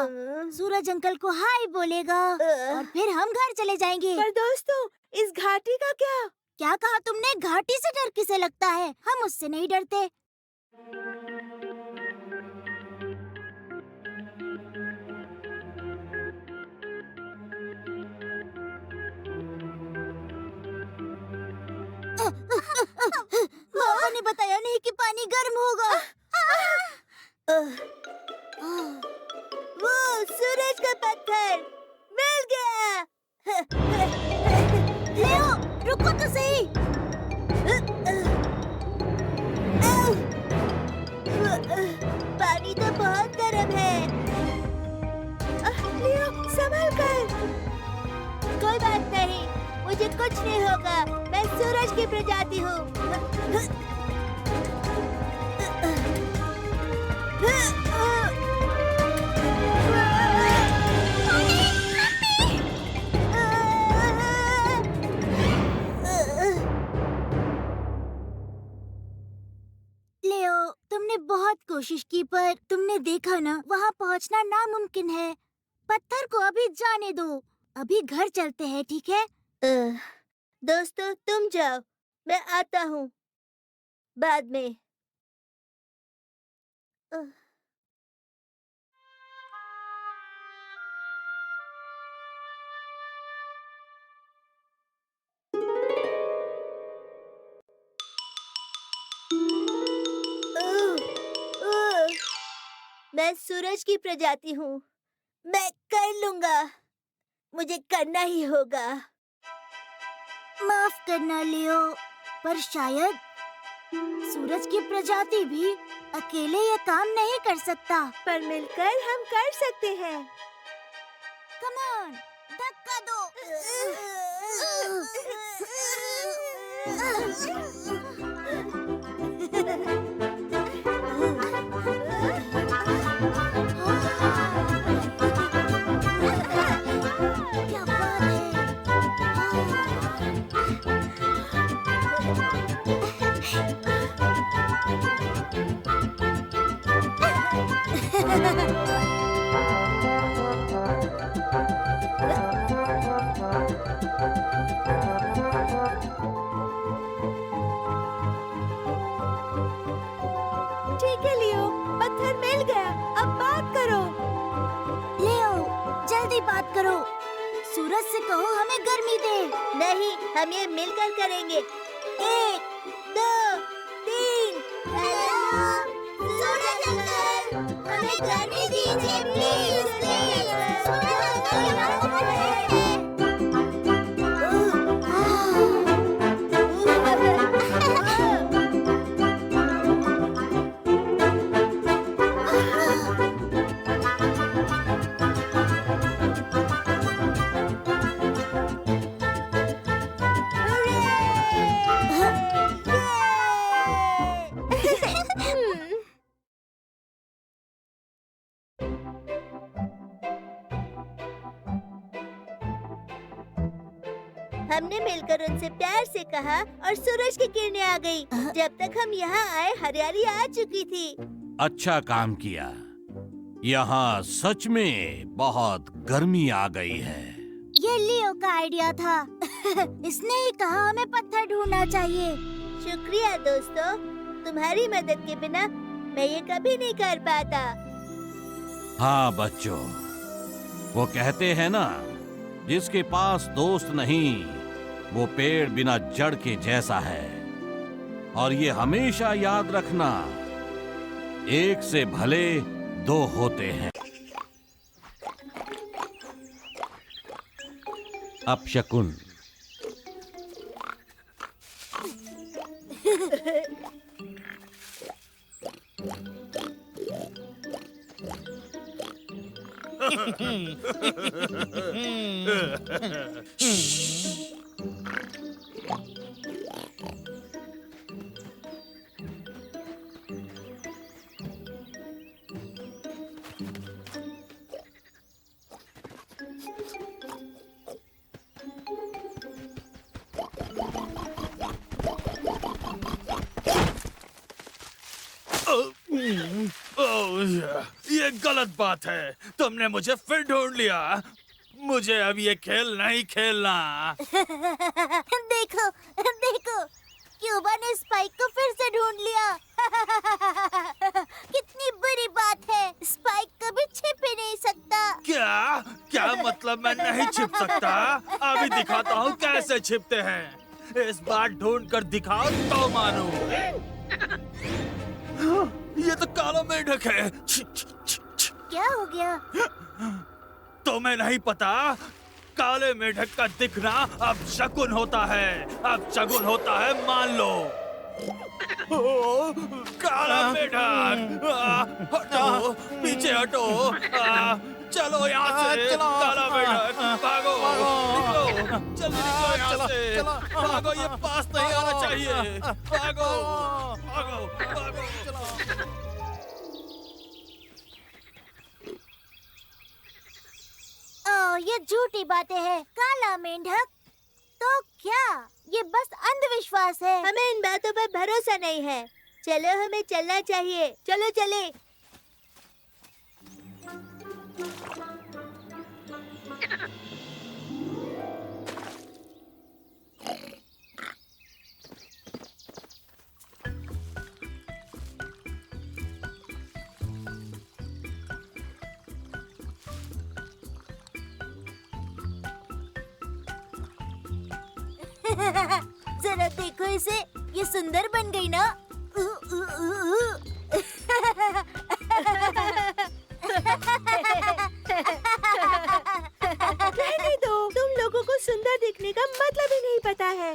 सूरज अंकल को हाय बोलेगा और फिर हम घर चले जाएंगे। पर दोस्तों, इस घाटी का क्या? क्या कहा तुमने? घाटी से डर किसे लगता है? हम उससे नहीं डरते। पापा ने बताया नहीं कि पानी गर्म होगा। वो सूरज का पत्थर मिल गया। लियो, रुको तो सही। पानी तो बहुत गर्म है। लियो, संभल कर। कोई बात नहीं, मुझे कुछ नहीं होगा। मैं सूरज की प्रजाति हूँ। लियो, तुमने बहुत कोशिश की पर तुमने देखा ना, वहाँ पहुँचना नामुमकिन है। पत्थर को अभी जाने दो। अभी घर चलते हैं, ठीक है? दोस्तों, तुम जाओ, मैं आता हूँ बाद में। मैं सूरज की प्रजाति हूँ, मैं कर लूँगा, मुझे करना ही होगा। माफ करना लियो, पर शायद सूरज की प्रजाति भी अकेले ये काम नहीं कर सकता। पर मिलकर हम कर सकते हैं। कम ऑन, धक्का दो। क्या बात ठीक है लियो, पत्थर मिल गया। अब बात करो। लियो, जल्दी बात करो। सूरज से कहो हमें गर्मी दे। नहीं, हम ये मिलकर करेंगे। 1, 2, 3। सूरज अंकल, हमें गर्मी दीजिए प्लीज, प्लीज। सूरज अंकल यहाँ है। हमने मिलकर उनसे प्यार से कहा और सूरज की किरणें आ गई। जब तक हम यहाँ आए हरियाली आ चुकी थी। अच्छा काम किया। यहाँ सच में बहुत गर्मी आ गई है। ये लियो का आइडिया था। इसने ही कहा हमें पत्थर ढूंढना चाहिए। शुक्रिया दोस्तों, तुम्हारी मदद के बिना मैं ये कभी नहीं कर पाता। हाँ बच्चों, वो कहते हैं ना, जिसके पास दोस्त नहीं वो पेड़ बिना जड़ के जैसा है। और ये हमेशा याद रखना, एक से भले दो होते हैं। अपशकुन। ये गलत बात है। तुमने मुझे फिर ढूंढ लिया। मुझे अब ये खेल नहीं खेलना। देखो, देखो, क्यूबा ने स्पाइक को फिर से ढूंढ लिया। कितनी बुरी बात है। स्पाइक कभी छिप ही नहीं सकता। क्या? क्या मतलब मैं नहीं छिप सकता? अभी दिखाता हूँ कैसे छिपते हैं। इस बार ढूंढ कर दिखाओ तो मानो। ये तो काला मेढक है। क्या हो गया? तुम्हें नहीं पता? काले मेढक का दिखना अब शकुन होता है। अब शकुन होता है, मान लो। ओ, काला मेढक, हटो, पीछे हटो। चलो यहाँ से, काला मेढक, भागो, निकलो, जल्दी निकलो यहाँ से। भागो, ये पास नहीं आना चाहिए। भागो, भागो, भागो। ये झूठी बातें हैं। काला मेंढक तो क्या? ये बस अंधविश्वास है। हमें इन बातों पर भरोसा नहीं है। चलो, हमें चलना चाहिए। चलो चले। जरा देखो इसे, ये सुंदर बन गई ना? रहने दो, तुम लोगों को सुंदर दिखने का मतलब ही नहीं पता है।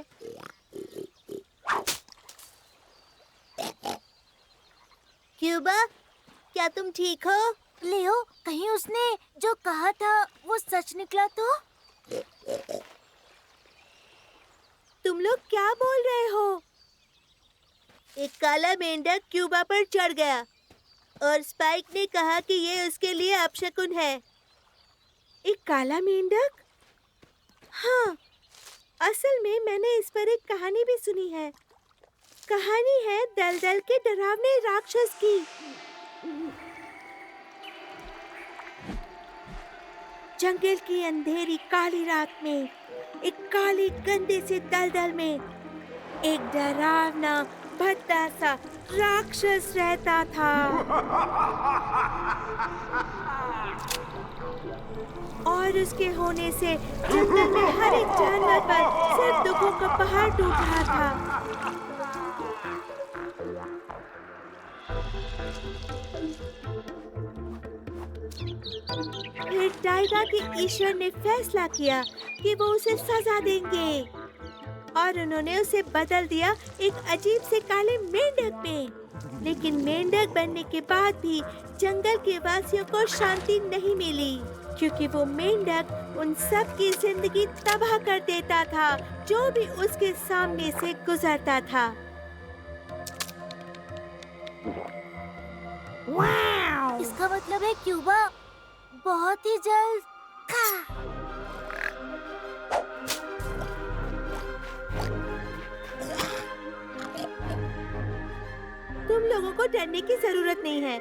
क्यूबा, क्या तुम ठीक हो? लियो, कहीं उसने जो कहा था वो सच निकला तो? तुम लोग क्या बोल रहे हो? एक काला मेंढक क्यूबा पर चढ़ गया और स्पाइक ने कहा कि ये उसके लिए अपशकुन है। एक काला मेंढक? हाँ, असल में मैंने इस पर एक कहानी भी सुनी है। कहानी है दलदल के डरावने राक्षस की। जंगल की अंधेरी काली रात में एक काली गंदे से दलदल में एक डरावना भद्दा सा राक्षस रहता था। और उसके होने से जंगल में हर एक जानवर पर सिर्फ दुखों का पहाड़ टूट रहा था। फिर टाइगर के ईश्वर ने फैसला किया कि वो उसे सजा देंगे और उन्होंने उसे बदल दिया एक अजीब से काले मेंढक में। लेकिन मेंढक बनने के बाद भी जंगल के वासियों को शांति नहीं मिली, क्योंकि वो मेंढक उन सब की जिंदगी तबाह कर देता था जो भी उसके सामने से गुजरता था। इसका मतलब है क्यूबा बहुत ही जल्द तुम लोगों को डरने की जरूरत नहीं है।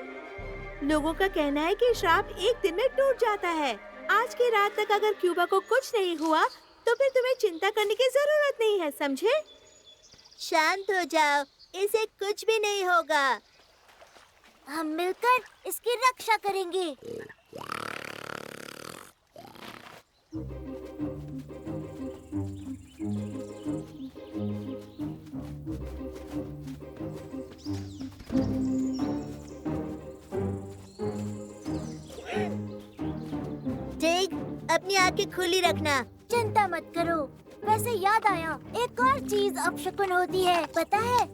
लोगों का कहना है कि श्राप एक दिन में टूट जाता है। आज की रात तक अगर क्यूबा को कुछ नहीं हुआ तो फिर तुम्हें चिंता करने की जरूरत नहीं है, समझे? शांत हो जाओ, इसे कुछ भी नहीं होगा। हम मिलकर इसकी रक्षा करेंगे। ठीक, अपनी आंखें खुली रखना। चिंता मत करो। वैसे याद आया, एक और चीज अपशकुन होती है, पता है?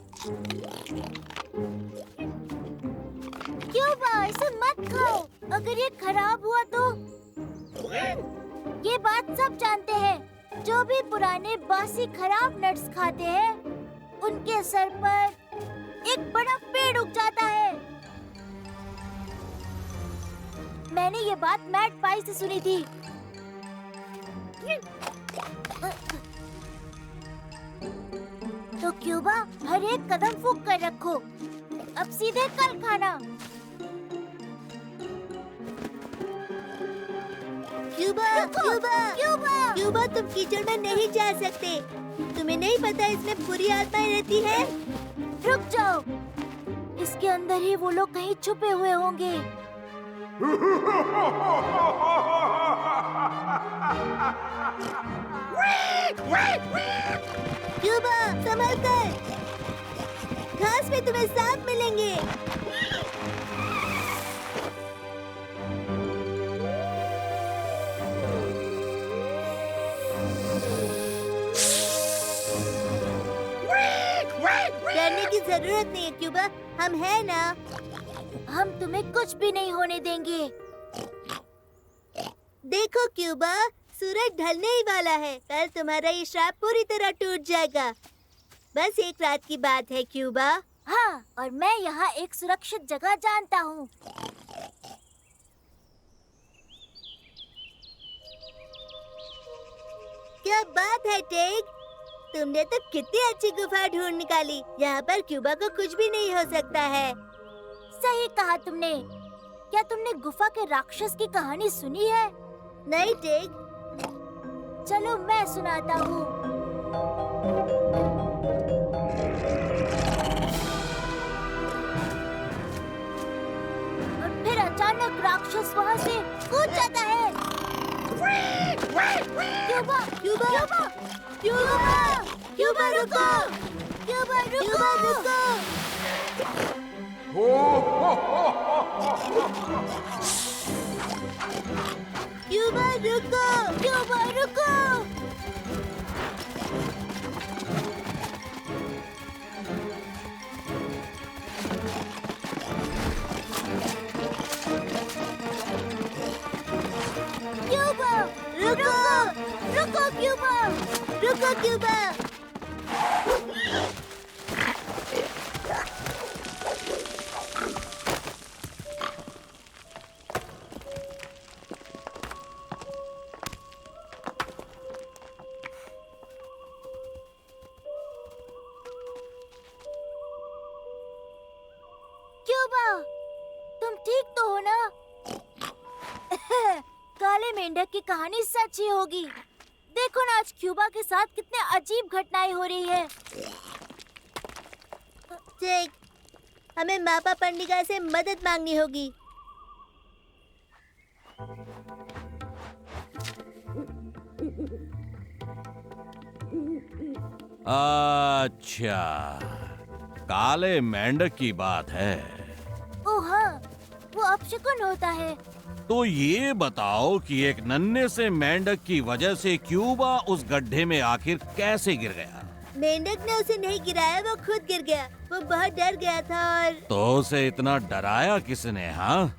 क्यूबा, इसे मत खाओ। अगर ये खराब हुआ तो? ये बात सब जानते हैं। जो भी पुराने बासी खराब नट्स खाते हैं, उनके सर पर एक बड़ा पेड़ उग जाता है। मैंने ये बात मैट पाई से सुनी थी। तो क्यूबा, हर एक कदम फूंक कर रखो। अब सीधे कल खाना। क्यूबा, क्यूबा, क्यूबा, तुम कीचड़ में नहीं जा सकते। तुम्हें नहीं पता इसमें बुरी आत्माएं रहती है। रुक जाओ, इसके अंदर ही वो लोग कहीं छुपे हुए होंगे। क्यूबा, संभल कर। घास में तुम्हें सांप मिलेंगे। डरने की जरूरत नहीं है क्यूबा, हम हैं ना। हम तुम्हें कुछ भी नहीं होने देंगे। देखो क्यूबा, सूरज ढलने ही वाला है। कल तुम्हारा ये श्राप पूरी तरह टूट जाएगा। बस एक रात की बात है क्यूबा। हाँ, और मैं यहाँ एक सुरक्षित जगह जानता हूँ। क्या बात है टेग, तुमने तो कितनी अच्छी गुफा ढूंढ निकाली। यहाँ पर क्यूबा को कुछ भी नहीं हो सकता है। सही कहा तुमने। क्या तुमने गुफा के राक्षस की कहानी सुनी है? नहीं टेग। चलो मैं सुनाता हूँ। और फिर अचानक राक्षस वहाँ से कूद जाता है। Cuba, Cuba, Cuba, Cuba, Cuba रुको, क्यूबा क्यूबा रुको। क्यूबा रुको, क्यूबा रुको। रुको क्यूबा, रुको क्यूबा। क्यूबा, तुम ठीक तो हो ना? काले मेंढक की कहानी सच ही होगी। देखो ना आज क्यूबा के साथ कितने अजीब घटनाएं हो रही है। ठीक, हमें मापा पंडिगा से मदद मांगनी होगी। अच्छा, काले मेंढक की बात है। ओह हाँ, वो अपशकुन होता है। तो ये बताओ कि एक नन्हे से मेंढक की वजह से क्यूबा उस गड्ढे में आखिर कैसे गिर गया? मेंढक ने उसे नहीं गिराया, वो खुद गिर गया। वो बहुत डर गया था और तो उसे इतना डराया किसने? हाँ,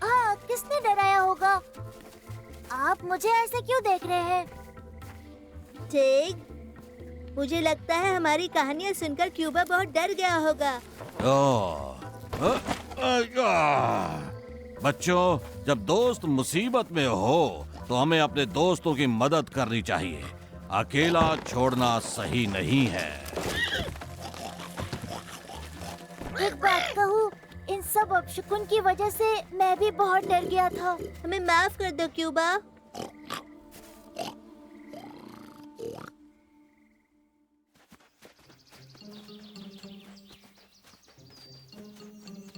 किसने डराया होगा? आप मुझे ऐसे क्यों देख रहे हैं? ठीक, मुझे लगता है हमारी कहानियाँ सुनकर क्यूबा बहुत डर गया होगा। बच्चों, जब दोस्त मुसीबत में हो तो हमें अपने दोस्तों की मदद करनी चाहिए। अकेला छोड़ना सही नहीं है। एक बात कहूँ, इन सब अपशकुन की वजह से मैं भी बहुत डर गया था। हमें माफ कर दो क्यूबा।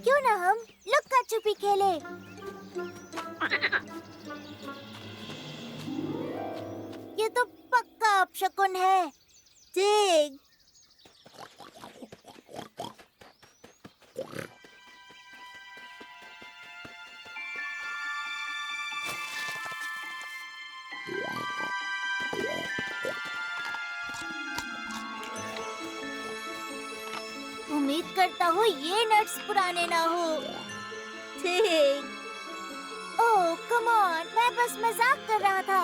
क्यों ना हम लुक्का छुपी खेले? ये तो पक्का अपशकुन है। ठीक, उम्मीद करता हूँ ये नट्स पुराने ना हो। ठीक। ओह कम ऑन, मैं बस मजाक कर रहा था।